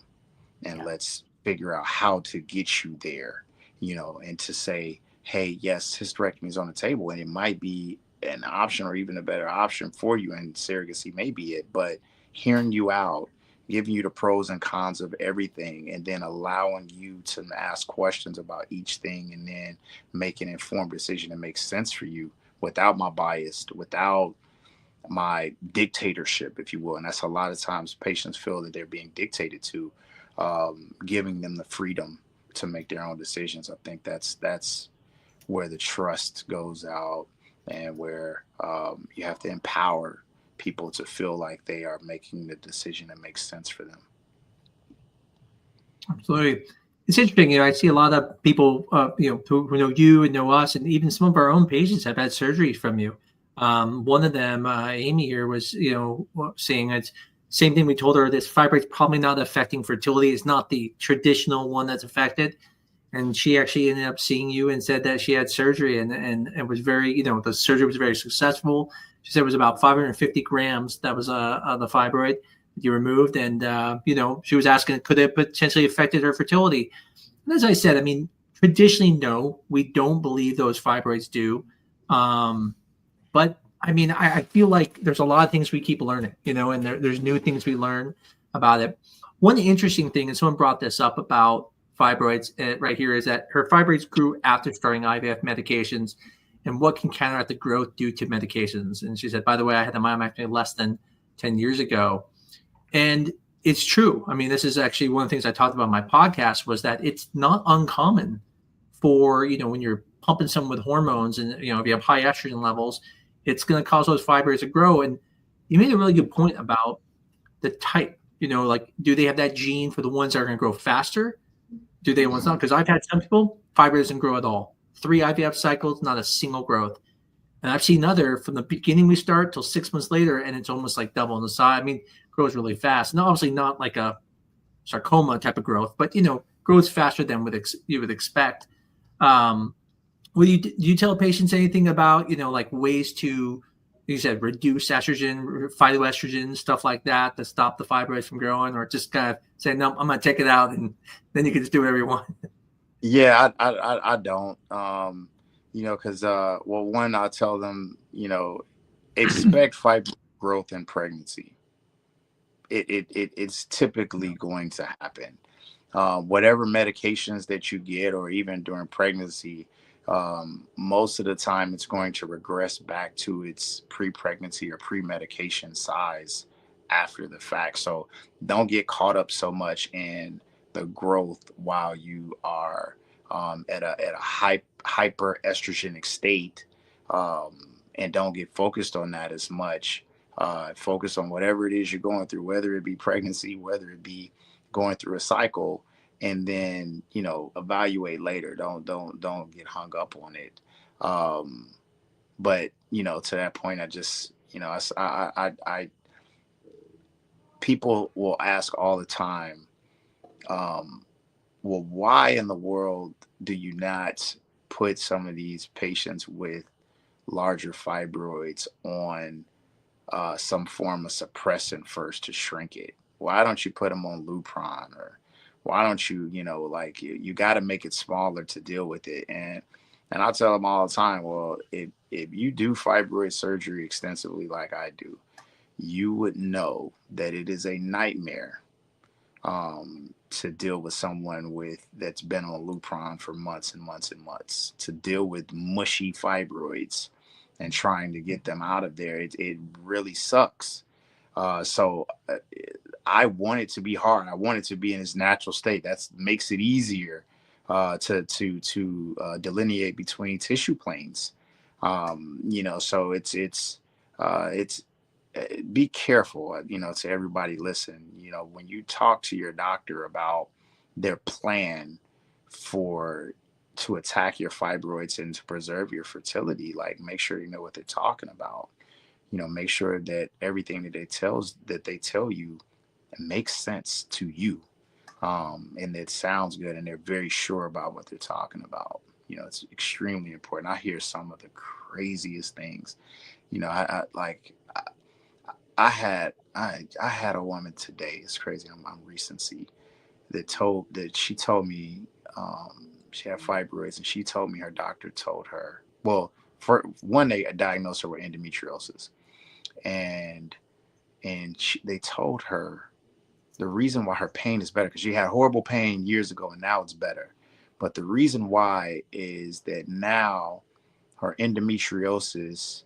And let's figure out how to get you there, and to say, hey, yes, hysterectomy is on the table, and it might be an option or even a better option for you, and surrogacy may be it, but hearing you out, giving you the pros and cons of everything, and then allowing you to ask questions about each thing, and then make an informed decision that makes sense for you without my bias, without my dictatorship, if you will. And that's a lot of times patients feel that they're being dictated to, giving them the freedom to make their own decisions. I think that's where the trust goes out, and where you have to empower people to feel like they are making the decision that makes sense for them. Absolutely. It's interesting. I see a lot of people, who know you and know us, and even some of our own patients have had surgeries from you. One of them, Amy here, was, saying it's same thing. We told her this fibroid's probably not affecting fertility. It's not the traditional one that's affected. And she actually ended up seeing you and said that she had surgery and it was very, the surgery was very successful. She said it was about 550 grams. That was the fibroid you removed. And, she was asking, could it potentially affected her fertility? And as I said, I mean, traditionally, no, we don't believe those fibroids do. But I mean, I feel like there's a lot of things we keep learning, and there's new things we learn about it. One interesting thing, and someone brought this up about fibroids right here, is that her fibroids grew after starting IVF medications, and what can counteract the growth due to medications. And she said, by the way, I had a myomectomy less than 10 years ago. And it's true. I mean, this is actually one of the things I talked about in my podcast, was that it's not uncommon for, when you're pumping someone with hormones and, if you have high estrogen levels, it's going to cause those fibroids to grow. And you made a really good point about the type, like, do they have that gene for the ones that are going to grow faster? Do they ones not? Because I've had some people, fibroid doesn't grow at all. 3 IVF cycles, not a single growth. And I've seen other from the beginning we start till 6 months later, and it's almost like double on the side. I mean, grows really fast. And obviously not like a sarcoma type of growth, but, grows faster than you would expect. Do you tell patients anything about, like ways to, you said, reduce estrogen, phytoestrogen, stuff like that, to stop the fibroids from growing, or just kind of say, no, I'm going to take it out, and then you can just do whatever you want? Yeah, I don't, because, one, I'll tell them, expect fibroid growth in pregnancy. It's typically going to happen. Whatever medications that you get, or even during pregnancy, most of the time it's going to regress back to its pre-pregnancy or pre-medication size after the fact. So don't get caught up so much in the growth while you are at a hyper estrogenic state, and don't get focused on that as much. Focus on whatever it is you're going through, whether it be pregnancy, whether it be going through a cycle, and then, evaluate later. Don't get hung up on it. But, to that point, I just, I people will ask all the time, well, why in the world do you not put some of these patients with larger fibroids on some form of suppressant first to shrink it? Why don't you put them on Lupron? Or why don't you, you got to make it smaller to deal with it? And I tell them all the time, well, if you do fibroid surgery extensively like I do, you would know that it is a nightmare to deal with someone that's been on Lupron for months and months and months, to deal with mushy fibroids and trying to get them out of there. It really sucks. So I want it to be hard. I want it to be in its natural state. That makes it easier to delineate between tissue planes. So it's be careful, to everybody listen, when you talk to your doctor about their plan to attack your fibroids and to preserve your fertility, like, make sure you know what they're talking about. Make sure that everything that they tell you makes sense to you, and it sounds good, and they're very sure about what they're talking about. It's extremely important. I hear some of the craziest things. I had a woman today. It's crazy. I'm recency that she told me she had fibroids, and she told me her doctor told her, well, for one, they diagnosed her with endometriosis, and they told her the reason why her pain is better, because she had horrible pain years ago and now it's better. But the reason why is that now her endometriosis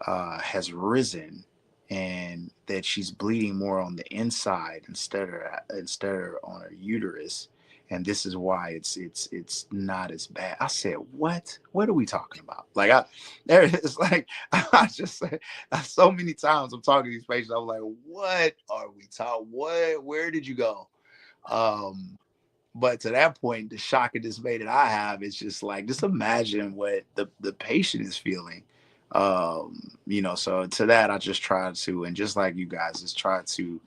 has risen, and that she's bleeding more on the inside instead of on her uterus, and this is why it's not as bad. I said, what are we talking about? Like, it's like, I just said, so many times I'm talking to these patients, I'm like, what are we talking? Where did you go? But to that point, the shock and dismay that I have is just like, just imagine what the patient is feeling. You know, so to that, I just try to, and just like you guys, just try to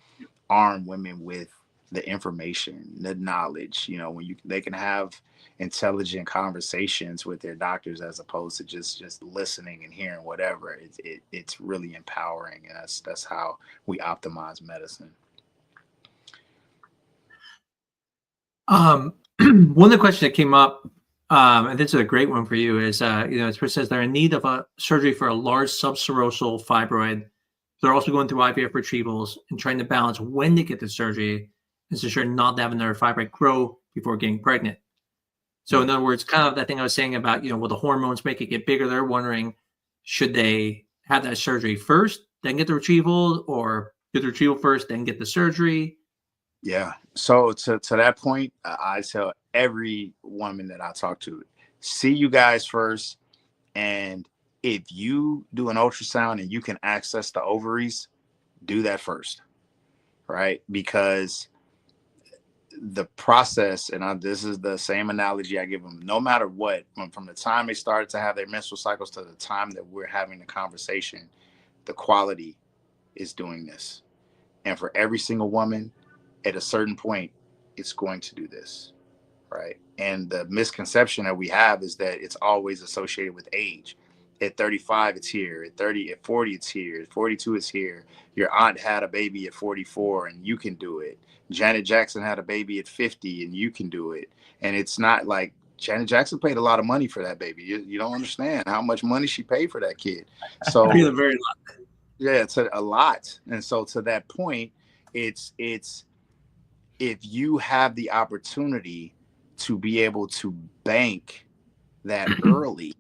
arm women with the information, the knowledge, you know, when they can have intelligent conversations with their doctors as opposed to just listening and hearing whatever. It's really empowering, and that's how we optimize medicine. One of the questions that came up, and this is a great one for you, is you know, this person says they're in need of a surgery for a large subserosal fibroid. They're also going through IVF retrievals and trying to balance when to get the surgery and to ensure not to have another fibroid grow before getting pregnant. So in other words, kind of that thing I was saying about, you know, will the hormones make it get bigger? They're wondering, should they have that surgery first, then get the retrieval, or do the retrieval first, then get the surgery? Yeah. So to that point, I tell every woman that I talk to, see you guys first. And if you do an ultrasound and you can access the ovaries, do that first, right? Because the process, and this is the same analogy I give them, no matter what, from the time they started to have their menstrual cycles to the time that we're having the conversation, the quality is doing this. And for every single woman, at a certain point, it's going to do this, right? And the misconception that we have is that it's always associated with age. At 35, it's here. At 30, at 40, it's here. At 42, it's here. Your aunt had a baby at 44 and you can do it. Janet Jackson had a baby at 50 and you can do it. And it's not like Janet Jackson paid a lot of money for that baby. You don't understand how much money she paid for that kid. So A very lot. Yeah, it's a lot. And so to that point, it's if you have the opportunity to be able to bank that early,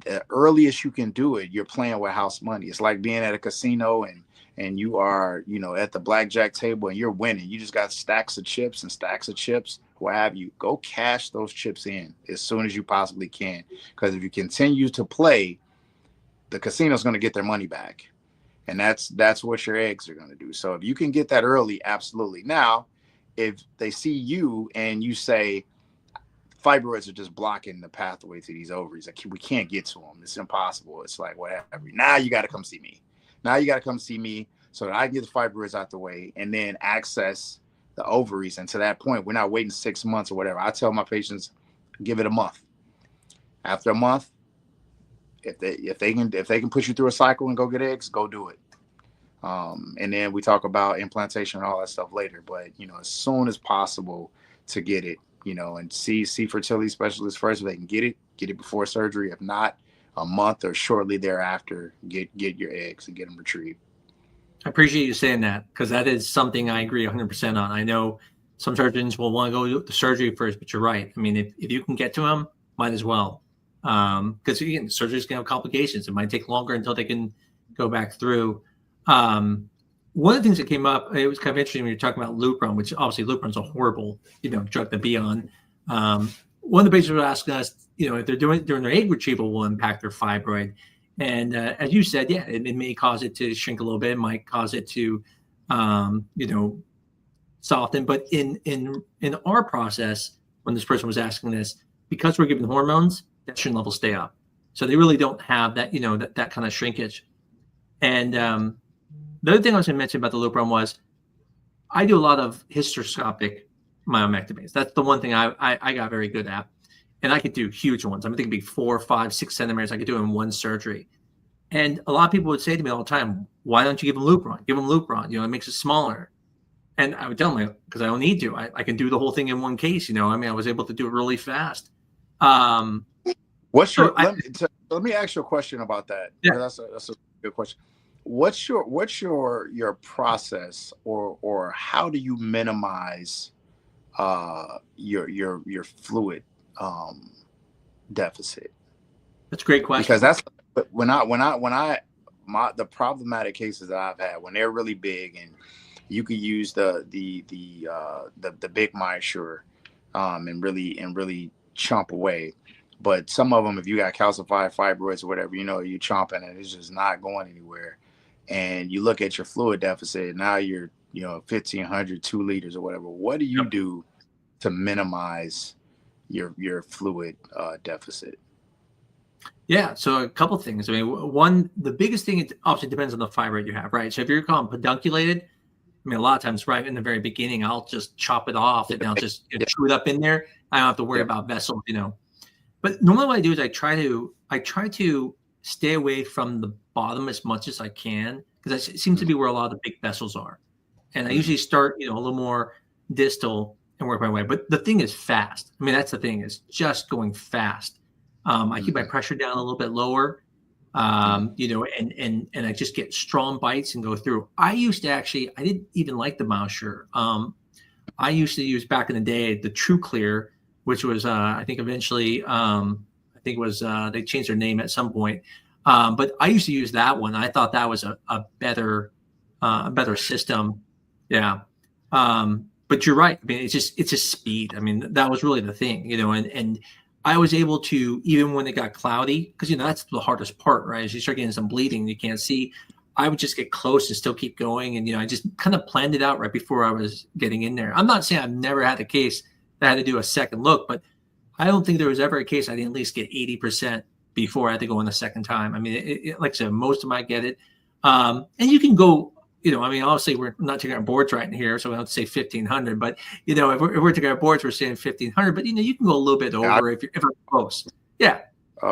the earliest you can do it, you're playing with house money. It's like being at a casino and you are, you know, at the blackjack table and you're winning. You just got stacks of chips, what have you. Go cash those chips in as soon as you possibly can. Because if you continue to play, the casino's going to get their money back. And that's what your eggs are going to do. So if you can get that early, absolutely. Now, if they see you and you say fibroids are just blocking the pathway to these ovaries, like we can't get to them, it's impossible, it's like whatever, now you got to come see me so that I can get the fibroids out the way and then access the ovaries. And to that point, we're not waiting 6 months or whatever. I tell my patients, give it a month. After a month, if they can push you through a cycle and go get eggs, go do it. And then we talk about implantation and all that stuff later. But, you know, as soon as possible to get it, you know, and see fertility specialists first if they can get it before surgery. If not, a month or shortly thereafter, get your eggs and get them retrieved. I appreciate you saying that, because that is something I agree 100% on. I know some surgeons will want to go to the surgery first, but you're right. I mean, if you can get to them, might as well. Because again, surgeries can have complications. It might take longer until they can go back through. One of the things that came up, it was kind of interesting when you're talking about Lupron, which obviously Lupron's a horrible, you know, drug to be on. One of the patients was asking us, you know, if they're doing their egg retrieval will impact their fibroid. And as you said, yeah, it may cause it to shrink a little bit. It might cause it to, you know, soften. But in our process, when this person was asking this, because we're giving hormones, that estrogen levels stay up. So they really don't have that, you know, that kind of shrinkage. And the other thing I was going to mention about the Lupron was I do a lot of hysteroscopic myomectomies. That's the one thing I got very good at. And I could do huge ones. I mean, I think it'd be 4, 5, 6 centimeters I could do in one surgery. And a lot of people would say to me all the time, why don't you give them Lupron? Give them Lupron. You know, it makes it smaller. And I would tell them, because I don't need to. I can do the whole thing in one case. You know, I mean, I was able to do it really fast. What's your? Let me ask you a question about that. Yeah. That's a good question. What's your process, or how do you minimize your fluid deficit? That's a great question. Because that's the problematic cases that I've had when they're really big, and you could use the big MyoSure and really chomp away. But some of them, if you got calcified fibroids or whatever, you know, you're chomping and it's just not going anywhere. And you look at your fluid deficit, now you're, you know, 1,500, 2 liters or whatever. What do you do to minimize your fluid deficit? Yeah, so a couple things. I mean, one, the biggest thing, it obviously depends on the fibroid you have, right? So if you're calling pedunculated, I mean, a lot of times right in the very beginning, I'll just chop it off and I'll just chew it up in there. I don't have to worry about vessels, you know. But normally what I do is I try to stay away from the bottom as much as I can, because it seems to be where a lot of the big vessels are. And I usually start, you know, a little more distal and work my way. But the thing is fast. I mean, that's the thing, is just going fast. I keep my pressure down a little bit lower, you know, and I just get strong bites and go through. I used to actually, I didn't even like the Mousure. I used to use back in the day the True Clear, which was I think eventually I think it was they changed their name at some point. But I used to use that one. I thought that was a better system. Yeah. But you're right. I mean, it's just speed. I mean, that was really the thing, you know, and I was able to, even when it got cloudy, because, you know, that's the hardest part, right? As you start getting some bleeding, you can't see. I would just get close and still keep going. And, you know, I just kind of planned it out right before I was getting in there. I'm not saying I've never had a case that I had to do a second look, but I don't think there was ever a case I didn't at least get 80% before I had to go in the second time. I mean, like I said, most of them I get it. And you can go, you know, I mean, obviously we're not taking our boards right in here, so we don't say 1,500, but, you know, if we're taking our boards, we're saying 1,500, but, you know, you can go a little bit over if I'm close. Yeah.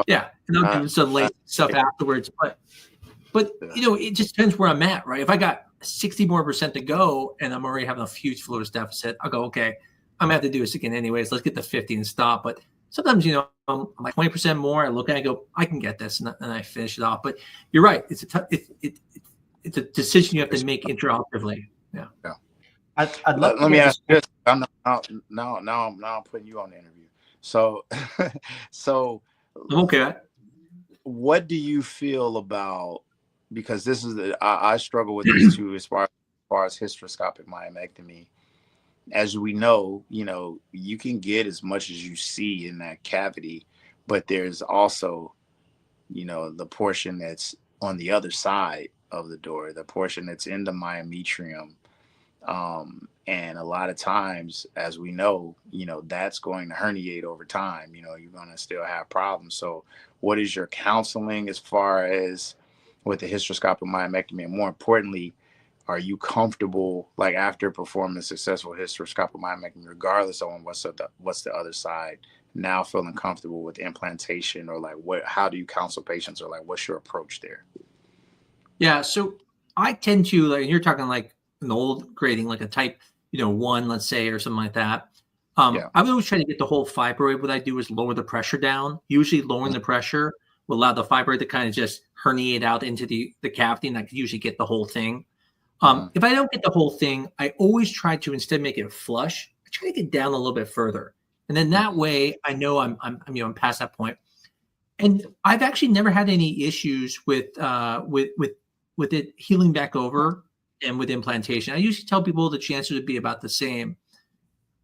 Yeah. And I'll do some late stuff afterwards, but, you know, it just depends where I'm at, right? If I got 60% more to go and I'm already having a huge fluid deficit, I'll go, okay, I'm gonna have to do this again anyways. Let's get the 50 and stop. But sometimes, you know, I'm like 20% more. I look at it and go, I can get this, and I finish it off. But you're right. It's a decision you have to make intraoperatively. Yeah. I'd love Let me ask you this. Now I'm putting you on the interview. So, I'm okay. What do you feel about, because this is I struggle with this too, as far as hysteroscopic myomectomy. As we know, you know, you can get as much as you see in that cavity, but there's also, you know, the portion that's on the other side of the door, the portion that's in the myometrium. And a lot of times, as we know, you know, that's going to herniate over time. You know, you're going to still have problems. So what is your counseling as far as with the hysteroscopic myomectomy? And more importantly, are you comfortable, like, after performing a successful hysteroscopic myomectomy, regardless on what's the other side, now feeling comfortable with implantation, or like how do you counsel patients, or like what's your approach there? Yeah, so I tend to, like, you're talking like an old grading, like a type, you know, 1, let's say, or something like that. I would always try to get the whole fibroid. What I do is lower the pressure down. Usually lowering the pressure will allow the fibroid to kind of just herniate out into the cavity, and I could usually get the whole thing. If I don't get the whole thing, I always try to instead make it flush. I try to get down a little bit further, and then that way I know I'm past that point. And I've actually never had any issues with it healing back over and with implantation. I usually tell people the chances would be about the same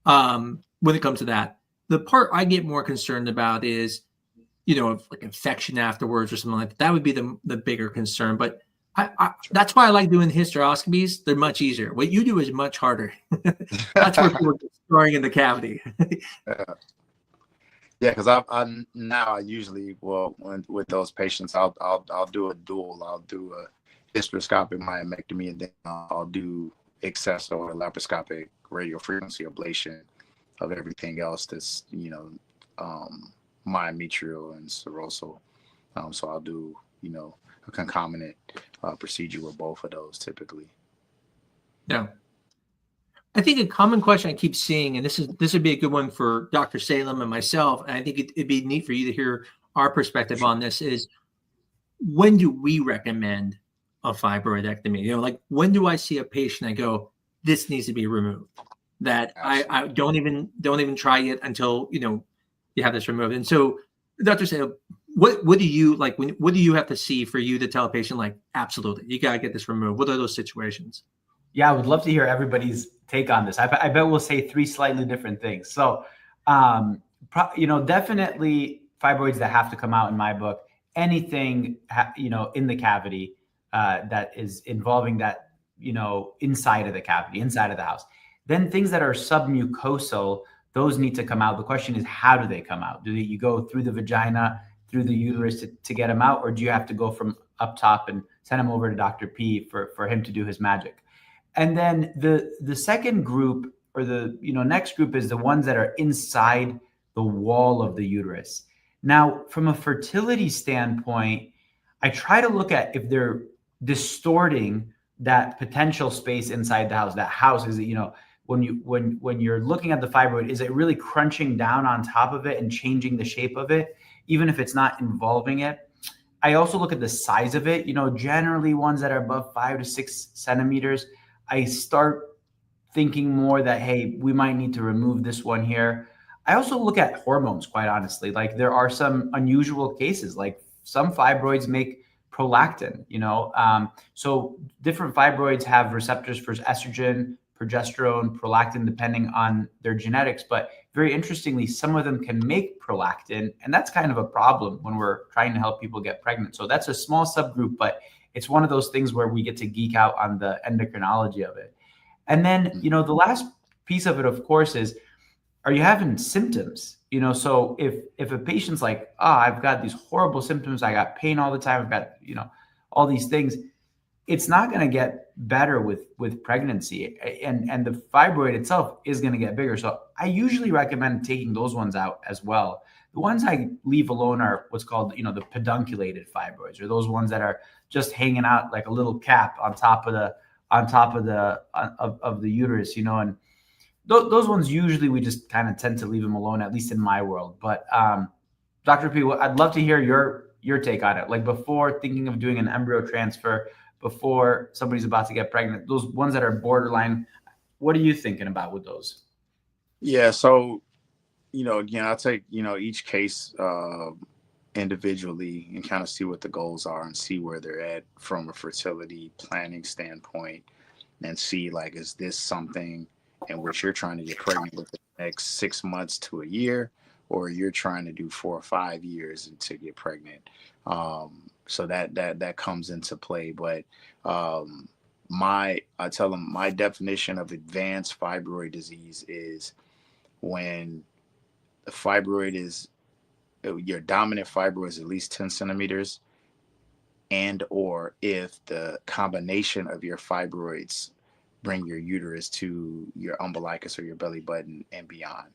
when it comes to that. The part I get more concerned about is, you know, like infection afterwards or something like that. That would be the bigger concern. But that's why I like doing hysteroscopies. They're much easier. What you do is much harder. That's where people get storing in the cavity. Yeah, because I usually, with those patients, I'll do a dual. I'll do a hysteroscopic myomectomy, and then I'll do accessory or laparoscopic radiofrequency ablation of everything else that's, you know, myometrial and serosal. So I'll do, you know, a concomitant procedure with both of those typically. Yeah. I think a common question I keep seeing, and this would be a good one for Dr. Salem and myself, and I think it'd be neat for you to hear our perspective on this, is when do we recommend a fibroidectomy? You know, like, when do I see a patient I go, this needs to be removed? That I don't even try it until, you know, you have this removed. And so, Dr. Salem, what do you like? What do you have to see for you to tell a patient, like, absolutely, you gotta get this removed? What are those situations? Yeah, I would love to hear everybody's take on this. I bet we'll say 3 slightly different things. So, you know, definitely fibroids that have to come out in my book. Anything, you know, in the cavity that is involving that, you know, inside of the cavity, inside of the house. Then things that are submucosal, those need to come out. The question is, how do they come out? You go through the vagina, through the uterus to get them out, or do you have to go from up top and send them over to Dr. P for him to do his magic? And then the second group, or the next group, is the ones that are inside the wall of the uterus. Now, from a fertility standpoint, I try to look at if they're distorting that potential space inside the house. That house is, when you're looking at the fibroid, is it really crunching down on top of it and changing the shape of it, even if it's not involving it? I also look at the size of it. Generally ones that are above 5 to 6 centimeters, I start thinking more that, hey, we might need to remove this one here. I also look at hormones, quite honestly. Like, there are some unusual cases, like some fibroids make prolactin, so different fibroids have receptors for estrogen, progesterone, prolactin, depending on their genetics. But very interestingly, some of them can make prolactin, and that's kind of a problem when we're trying to help people get pregnant. So that's a small subgroup, but it's one of those things where we get to geek out on the endocrinology of it. And then, the last piece of it, of course, is, are you having symptoms? So if a patient's like, I've got these horrible symptoms, I got pain all the time, I've got, all these things, it's not going to get better with pregnancy, and the fibroid itself is going to get bigger. So I usually recommend taking those ones out as well. The ones I leave alone are what's called, the pedunculated fibroids, or those ones that are just hanging out like a little cap on top of the uterus, and those ones, usually we just kind of tend to leave them alone, at least in my world. But Dr. P, I'd love to hear your take on it. Like, before thinking of doing an embryo transfer, before somebody's about to get pregnant, those ones that are borderline, what are you thinking about with those? Yeah. So, again, I'll take, each case individually and kind of see what the goals are and see where they're at from a fertility planning standpoint, and see, like, is this something in which you're trying to get pregnant within the next 6 months to a year, or you're trying to do 4 or 5 years to get pregnant. So that comes into play. But I tell them my definition of advanced fibroid disease is when the fibroid is, your dominant fibroid is at least 10 centimeters, and or if the combination of your fibroids bring your uterus to your umbilicus or your belly button and beyond.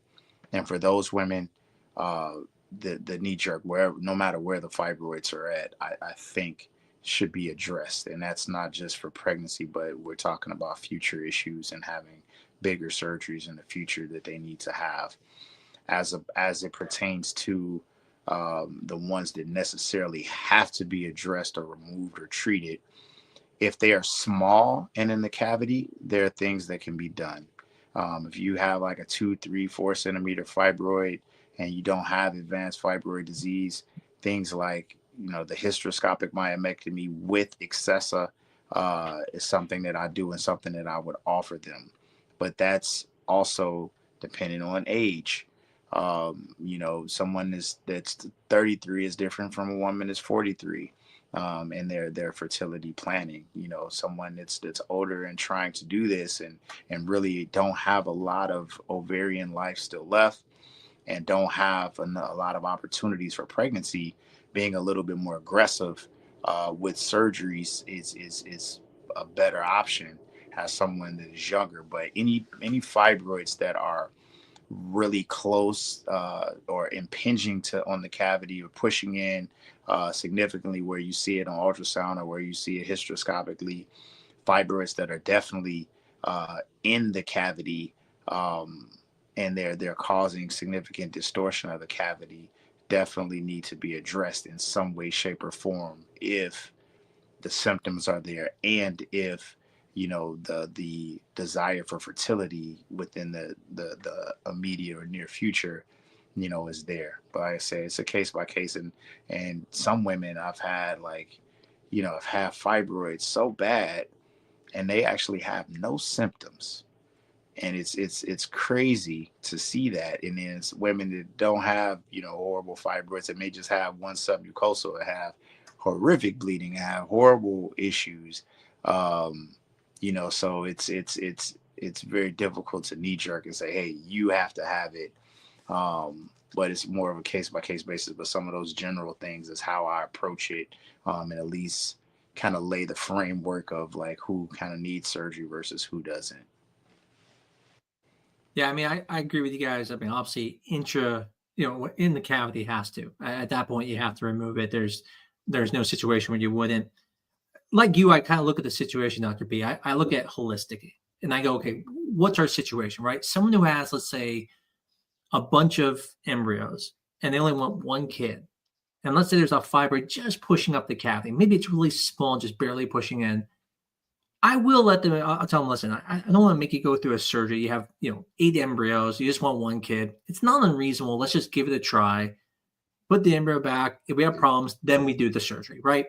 And for those women, the knee jerk, no matter where the fibroids are at, I think should be addressed. And that's not just for pregnancy, but we're talking about future issues and having bigger surgeries in the future that they need to have. As it pertains to the ones that necessarily have to be addressed or removed or treated, if they are small and in the cavity, there are things that can be done. If you have like a 2, 3, 4 centimeter fibroid and you don't have advanced fibroid disease, things like, the hysteroscopic myomectomy with Accessa is something that I do and something that I would offer them. But that's also depending on age. Someone that's 33 is different from a woman that's 43. And their fertility planning, someone that's older and trying to do this and really don't have a lot of ovarian life still left and don't have a lot of opportunities for pregnancy, being a little bit more aggressive with surgeries is a better option as someone that is younger. But any fibroids that are really close or impinging on the cavity or pushing in significantly, where you see it on ultrasound or where you see it hysteroscopically, fibroids that are definitely in the cavity and they're causing significant distortion of the cavity, definitely need to be addressed in some way, shape, or form if the symptoms are there, and if the desire for fertility within the immediate or near future is there. But like I say, it's a case by case, and some women I've had have had fibroids so bad and they actually have no symptoms, and it's crazy to see that. And then it's women that don't have horrible fibroids, that may just have one submucosal, and have horrific bleeding, have horrible issues. So it's it's very difficult to knee jerk and say, hey, you have to have it. But it's more of a case by case basis. But some of those general things is how I approach it, and at least kind of lay the framework of like who kind of needs surgery versus who doesn't. Yeah, I mean, I agree with you guys. I mean, obviously, in the cavity has to. At that point, you have to remove it. There's no situation where you wouldn't. Like you, I kind of look at the situation, Dr. B. I look at holistically, and I go, okay, what's our situation, right? Someone who has, let's say, a bunch of embryos, and they only want one kid, and let's say there's a fibroid just pushing up the cavity. Maybe it's really small, just barely pushing in. I will let them. I'll tell them, listen, I don't want to make you go through a surgery. You have, 8 embryos. You just want one kid. It's not unreasonable. Let's just give it a try. Put the embryo back. If we have problems, then we do the surgery, right?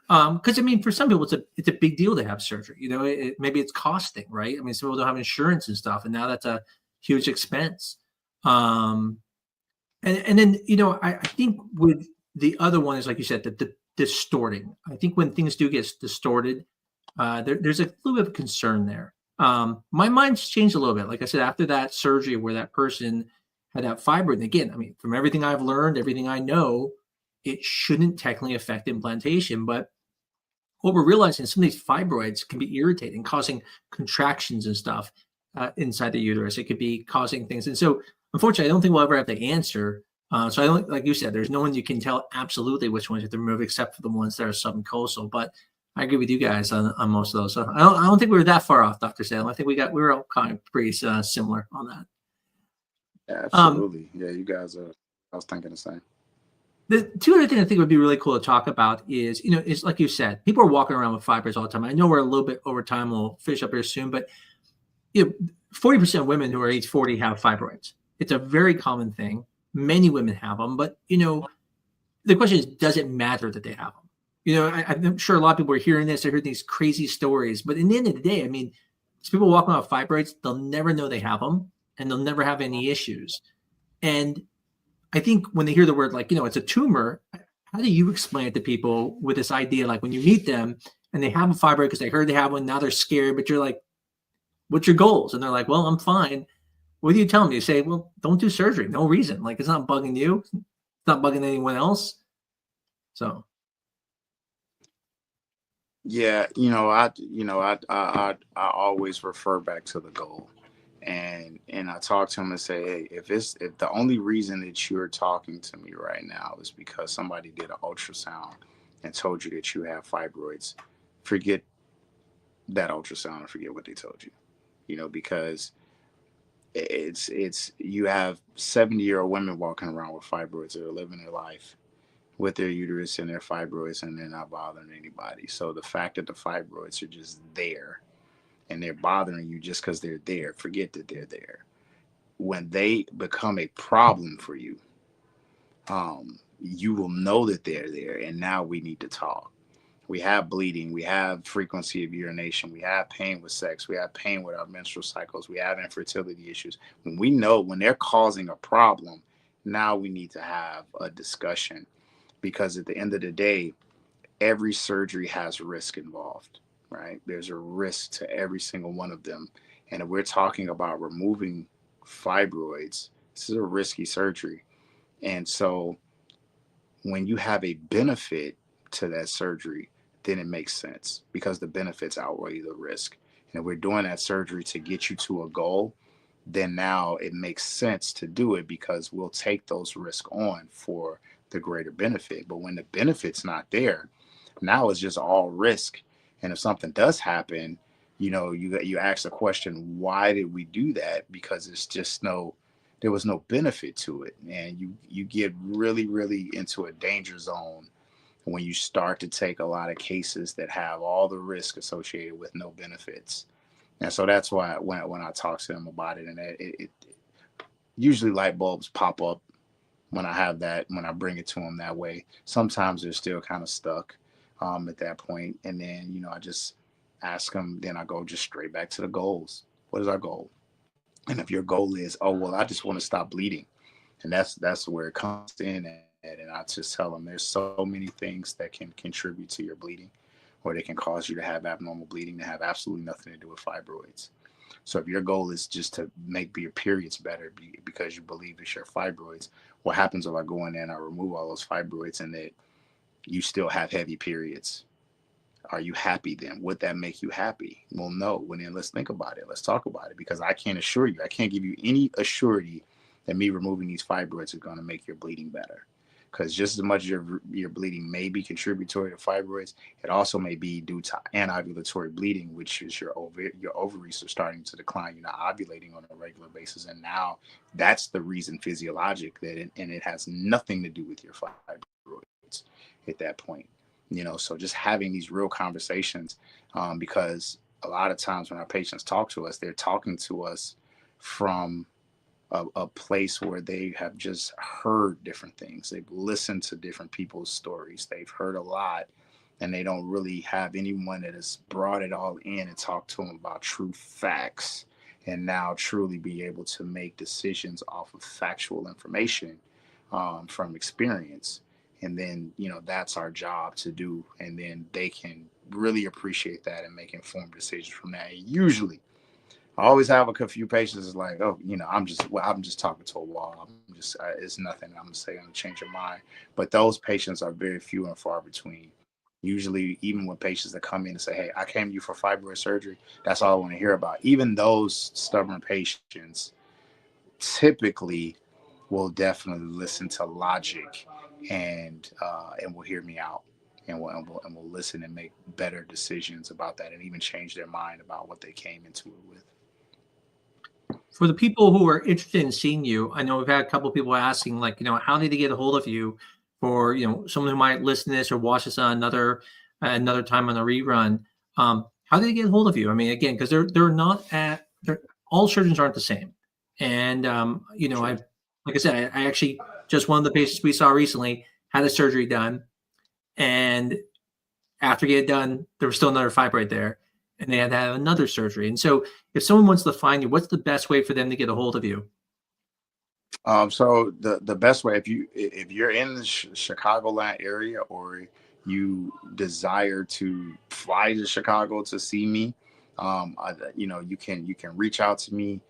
Because I mean, for some people, it's a big deal to have surgery. Maybe it's costing, right? I mean, some people don't have insurance and stuff, and now that's a huge expense. And then I think with the other one is, like you said, the distorting. I think when things do get distorted, there's a little bit of concern there. My mind's changed a little bit. Like I said, after that surgery where that person had that fibroid, and again, I mean, from everything I've learned, everything I know, it shouldn't technically affect implantation. But what we're realizing is some of these fibroids can be irritating, causing contractions and stuff inside the uterus. It could be causing things. And so, unfortunately, I don't think we'll ever have the answer. So I don't, like you said, there's no one you can tell absolutely which ones you have to remove, except for the ones that are submucosal. But I agree with you guys on most of those. So I don't think we were that far off, Dr. Salem. I think we were all kind of pretty similar on that. Yeah, absolutely. Yeah, you guys are. I was thinking the same. The two other things I think would be really cool to talk about is, is like you said, people are walking around with fibroids all the time. I know we're a little bit over time. We'll finish up here soon, but 40% of women who are age 40 have fibroids. It's a very common thing. Many women have them, but the question is, does it matter that they have them? I'm sure a lot of people are hearing this. They heard these crazy stories, but in the end of the day, I mean, these people walking around with fibroids, they'll never know they have them, and they'll never have any issues. And I think when they hear the word, like, it's a tumor, how do you explain it to people with this idea? Like when you meet them and they have a fibroid because they heard they have one, now they're scared, but you're like, what's your goals? And they're like, well, I'm fine. What do you tell them? You say, well, don't do surgery. No reason. Like, it's not bugging you. It's not bugging anyone else. So. Yeah, I always refer back to the goal. And I talk to them and say, hey, if the only reason that you're talking to me right now is because somebody did an ultrasound and told you that you have fibroids, forget that ultrasound and forget what they told you. Because it's you have 70-year-old women walking around with fibroids that are living their life with their uterus and their fibroids, and they're not bothering anybody. So the fact that the fibroids are just there and they're bothering you just because they're there, forget that they're there. When they become a problem for you, you will know that they're there, and now we need to talk. We have bleeding, we have frequency of urination, we have pain with sex, we have pain with our menstrual cycles, we have infertility issues. When we know when they're causing a problem, now we need to have a discussion, because at the end of the day, every surgery has risk involved, right? There's a risk to every single one of them. And if we're talking about removing fibroids, this is a risky surgery. And so when you have a benefit to that surgery, then it makes sense because the benefits outweigh the risk. And if we're doing that surgery to get you to a goal, then now it makes sense to do it because we'll take those risks on for the greater benefit. But when the benefit's not there, now it's just all risk. And if something does happen, you ask the question, why did we do that? Because there was no benefit to it. And you get really, really into a danger zone when you start to take a lot of cases that have all the risk associated with no benefits. And so that's why when I talk to them about it, and it usually light bulbs pop up when I bring it to them that way. Sometimes they're still kind of stuck at that point. And then, I just ask them, then I go just straight back to the goals. What is our goal? And if your goal is, oh, well, I just want to stop bleeding. And that's where it comes in. And I just tell them there's so many things that can contribute to your bleeding, or they can cause you to have abnormal bleeding that have absolutely nothing to do with fibroids. So if your goal is just to make your periods better because you believe it's your fibroids, what happens if I go in there and I remove all those fibroids and that you still have heavy periods? Are you happy then? Would that make you happy? Well, no. Well, then let's think about it. Let's talk about it, because I can't assure you, I can't give you any assurity that me removing these fibroids is going to make your bleeding better. Because just as much as your bleeding may be contributory to fibroids, it also may be due to anovulatory bleeding, which is your ovaries are starting to decline. You're not ovulating on a regular basis. And now that's the reason physiologic and it has nothing to do with your fibroids at that point. So just having these real conversations, because a lot of times when our patients talk to us, they're talking to us from a place where they have just heard different things. They've listened to different people's stories. They've heard a lot, and they don't really have anyone that has brought it all in and talked to them about true facts, and now truly be able to make decisions off of factual information from experience. And then, that's our job to do. And then they can really appreciate that and make informed decisions from that. And usually, I always have a few patients like, oh, I'm just talking to a wall. It's nothing. I'm going to change your mind. But those patients are very few and far between. Usually, even when patients that come in and say, hey, I came to you for fibroid surgery, that's all I want to hear about. Even those stubborn patients typically will definitely listen to logic and will hear me out, and will listen and make better decisions about that, and even change their mind about what they came into it with. For the people who are interested in seeing you, I know we've had a couple of people asking, like, how did they get a hold of you? For someone who might listen to this or watch this on another time on a rerun, how did they get a hold of you? I mean, again, because all surgeons aren't the same, and sure. Like I said, I actually just one of the patients we saw recently had a surgery done, and after getting it done, there was still another fibroid there, and they had to have another surgery. And so, if someone wants to find you, what's the best way for them to get a hold of you? So the best way, if you're in the Chicagoland area, or you desire to fly to Chicago to see me, you can reach out to me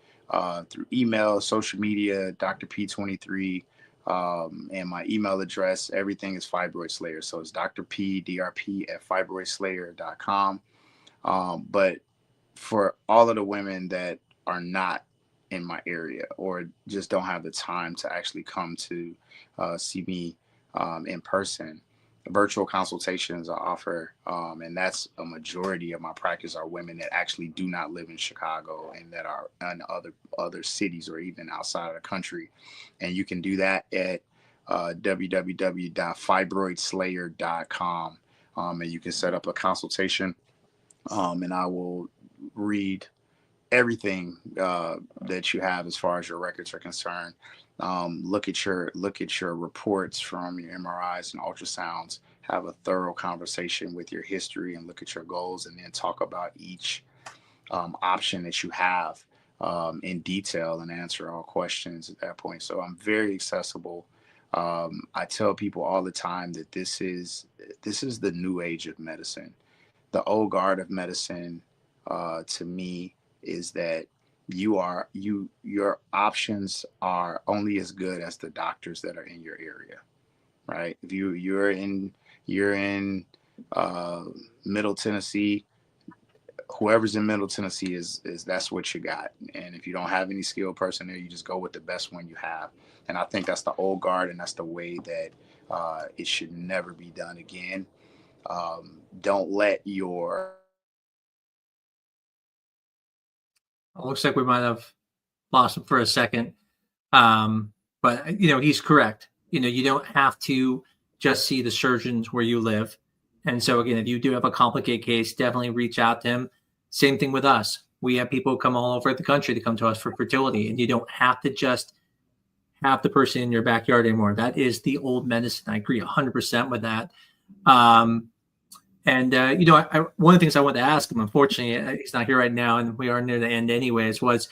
through email, social media, Dr. P23, and my email address. Everything is Fibroid Slayer, so it's Dr. P DRP at fibroidslayer.com. But for all of the women that are not in my area or just don't have the time to actually come to see me in person, virtual consultations I offer, and that's a majority of my practice are women that actually do not live in Chicago and that are in other cities or even outside of the country. And you can do that at www.fibroidslayer.com, and you can set up a consultation, and I will read everything that you have as far as your records are concerned. Look at your reports from your MRIs and ultrasounds, have a thorough conversation with your history, and look at your goals, and then talk about each option that you have in detail and answer all questions at that point. So I'm very accessible. I tell people all the time that this is the new age of medicine. The old guard of medicine, to me, is that your options are only as good as the doctors that are in your area, right? If you're in Middle Tennessee, whoever's in Middle Tennessee is that's what you got. And if you don't have any skilled person there, you just go with the best one you have. And I think that's the old guard, and that's the way that it should never be done again. Don't let your It looks like we might have lost him for a second. But he's correct. You don't have to just see the surgeons where you live. And so again, if you do have a complicated case, definitely reach out to him. Same thing with us. We have people come all over the country to come to us for fertility, and you don't have to just have the person in your backyard anymore. That is the old medicine. I agree 100% with that. One of the things I wanted to ask him, unfortunately, he's not here right now, and we are near the end anyways, was,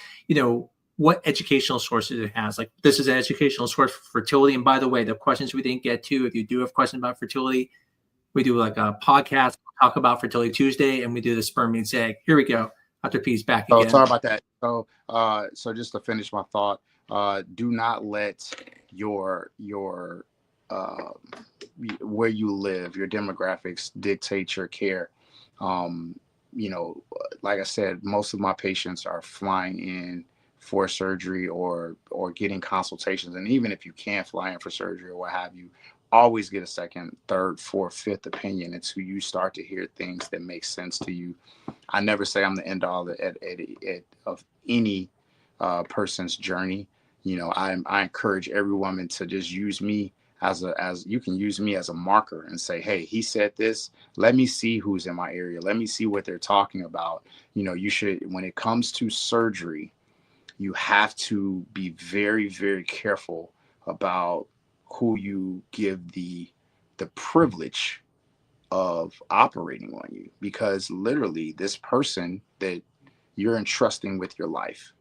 what educational sources it has. Like, this is an educational source for fertility. And by the way, the questions we didn't get to, if you do have questions about fertility, we do like a podcast, talk about Fertility Tuesday, and we do the Sperm Meets Egg. Here we go. Dr. P's back Oh, again. sorry about that. So just to finish my thought, do not let your where you live, your demographics dictate your care. You know, like I said, most of my patients are flying in for surgery or getting consultations. And even if you can't fly in for surgery or what have you, always get a second, third, fourth, fifth opinion until you start to hear things that make sense to you. I never say I'm the end all of any person's journey. You know, I encourage every woman to just use me as you can use me as a marker and say, hey, he said this. Let me see who's in my area. Let me see what they're talking about. You know, you should, when it comes to surgery, you have to be very, very careful about who you give the privilege of operating on you, because literally this person that you're entrusting with your life,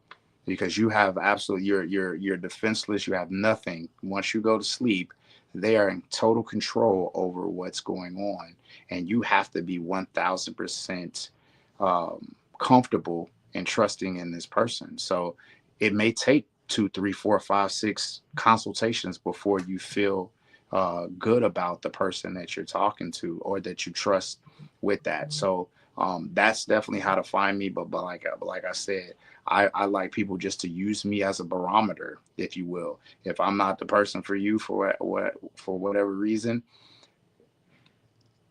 because you have absolutely, you're defenseless, you have nothing. Once you go to sleep, they are in total control over what's going on, and you have to be 1000% comfortable and trusting in this person. So it may take 2, 3, 4, 5, 6 consultations before you feel good about the person that you're talking to or that you trust with that. So that's definitely how to find me. But like I said, I like people just to use me as a barometer, if you will. If I'm not the person for you for whatever reason,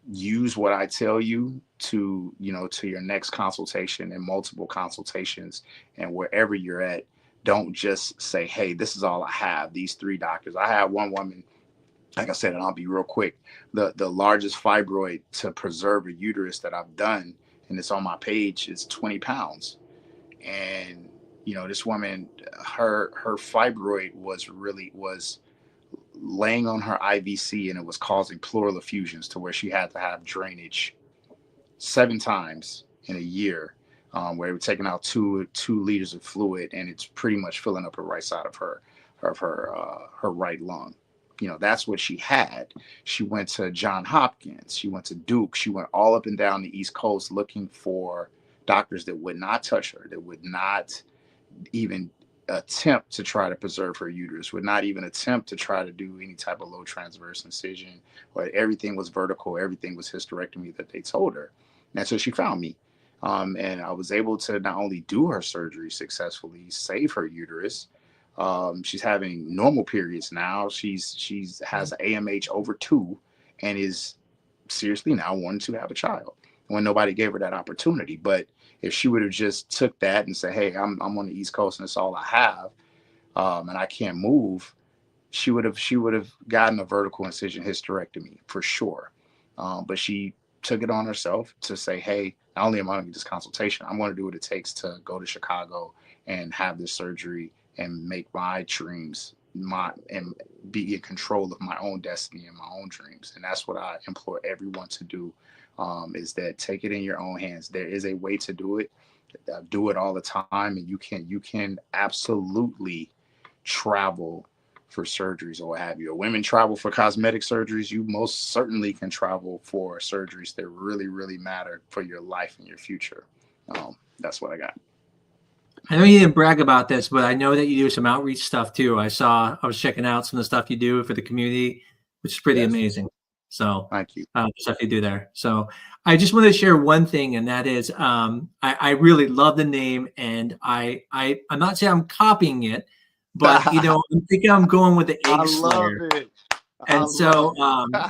use what I tell you to, you know, to your next consultation and multiple consultations, and wherever you're at, don't just say, hey, this is all I have, these 3 doctors. I had one woman, like I said, and I'll be real quick, the largest fibroid to preserve a uterus that I've done, and it's on my page, is 20 pounds. And, you know, this woman, her fibroid was laying on her IVC, and it was causing pleural effusions to where she had to have drainage 7 times in a year, where it was taking out 2 liters of fluid, and it's pretty much filling up her right side of her right lung. You know, that's what she had. She went to Johns Hopkins, she went to Duke, she went all up and down the East Coast looking for doctors that would not touch her, that would not even attempt to try to preserve her uterus, would not even attempt to try to do any type of low transverse incision, or everything was vertical, everything was hysterectomy that they told her. And so she found me. And I was able to not only do her surgery successfully, save her uterus. She's having normal periods now. She's has an AMH over 2 and is seriously now wanting to have a child when nobody gave her that opportunity. But if she would have just took that and said, hey, I'm on the East Coast and it's all I have, and I can't move, she would have gotten a vertical incision hysterectomy for sure. But she took it on herself to say, hey, not only am I going to get this consultation, I'm going to do what it takes to go to Chicago and have this surgery and make my dreams and be in control of my own destiny and my own dreams. And that's what I implore everyone to do, is that take it in your own hands. There is a way to do it. Do it all the time, and you can absolutely travel for surgeries or what have you. Women travel for cosmetic surgeries. You most certainly can travel for surgeries that really, really matter for your life and your future. That's what I got. I know you didn't brag about this, but I know that you do some outreach stuff too. I was checking out some of the stuff you do for the community, which is pretty amazing. So thank you. The stuff you do there. So I just want to share one thing, and that is I really love the name, and I'm not saying I'm copying it, but you know, I'm thinking I'm going with the Egg Slayer. I love it. And so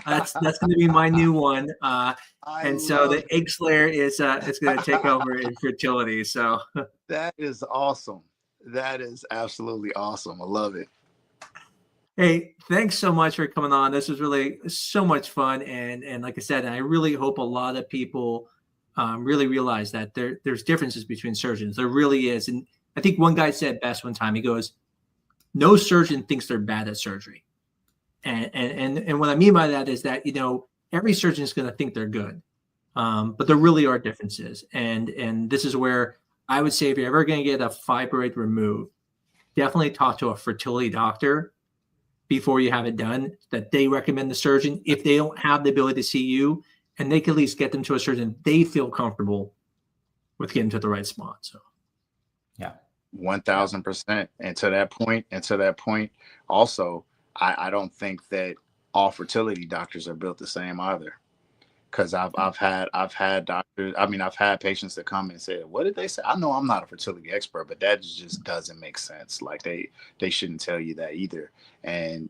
that's going to be my new one. And so the Egg Slayer is going to take over in fertility. So that is awesome. That is absolutely awesome. I love it. Hey, thanks so much for coming on. This was really so much fun. And like I said, I really hope a lot of people really realize that there's differences between surgeons. There really is. And I think one guy said best one time, he goes, no surgeon thinks they're bad at surgery. And what I mean by that is that, you know, every surgeon is going to think they're good, but there really are differences. And this is where I would say, if you're ever going to get a fibroid removed, definitely talk to a fertility doctor before you have it done, that they recommend the surgeon if they don't have the ability to see you, and they can at least get them to a surgeon they feel comfortable with getting to the right spot. So, yeah, 1000%. And to that point, also, I don't think that all fertility doctors are built the same either. Because I've had doctors, I mean, I've had patients that come and say, what did they say? I know I'm not a fertility expert, but that just doesn't make sense. Like they shouldn't tell you that either. And,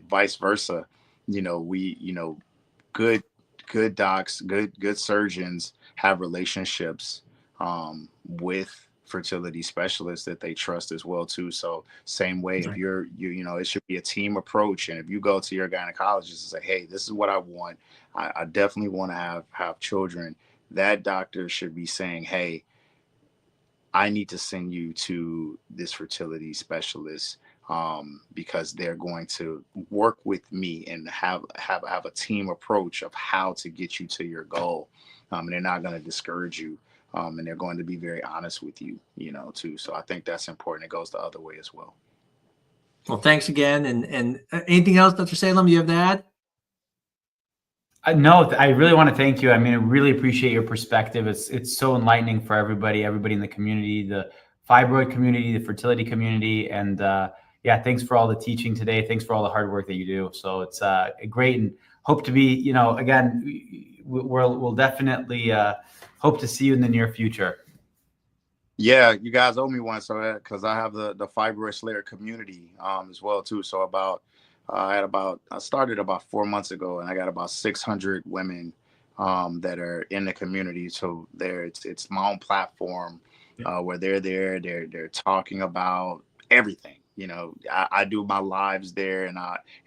vice versa, good docs, good surgeons have relationships with fertility specialists that they trust as well too. So same way, if it should be a team approach. And if you go to your gynecologist and say, hey, this is what I want, I definitely want to have children, that doctor should be saying, hey, I need to send you to this fertility specialist because they're going to work with me and have a team approach of how to get you to your goal. And they're not going to discourage you. And they're going to be very honest with you, too. So I think that's important. It goes the other way as well. Well, thanks again. And anything else, Dr. Salem, you have to add? No, I really want to thank you. I mean, I really appreciate your perspective. It's so enlightening for everybody in the community, the fibroid community, the fertility community. And thanks for all the teaching today. Thanks for all the hard work that you do. So it's great, and hope to be, again, we'll definitely hope to see you in the near future. Yeah, you guys owe me one. So because I have the Fibroid Slayer community as well too. So I started about 4 months ago, and I got about 600 women that are in the community. So it's my own platform where they're talking about everything. I do my lives there,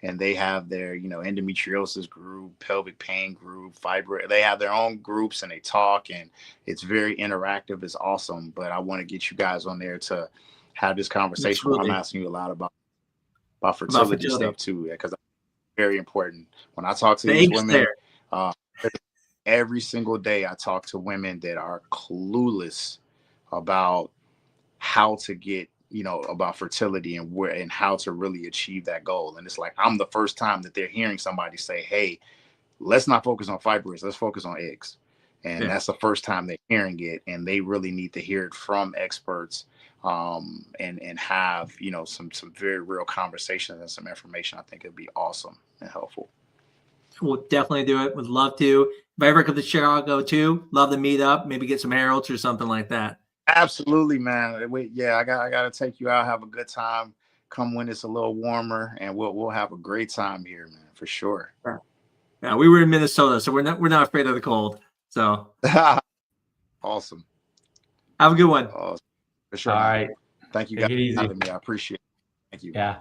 and they have their endometriosis group, pelvic pain group, fibroid. They have their own groups, and they talk, and it's very interactive. It's awesome. But I want to get you guys on there to have this conversation. I'm asking you a lot about fertility stuff too, because it's very important. When I talk to these women, every single day I talk to women that are clueless about how to get, about fertility and how to really achieve that goal. And it's like, I'm the first time that they're hearing somebody say, hey, let's not focus on fibroids, let's focus on eggs. And that's the first time they're hearing it, and they really need to hear it from experts and have, some very real conversations and some information. I think it'd be awesome and helpful. We'll definitely do it. Would love to. If I ever come to Chicago too, love to meet up, maybe get some Heralds or something like that. Absolutely, man. I got to take you out, have a good time. Come when it's a little warmer, and we'll have a great time here, man, for sure. Yeah, we were in Minnesota, so we're not afraid of the cold. So awesome. Have a good one. Awesome. For sure. All right. Thank you guys for having me. I appreciate it. Thank you. Yeah.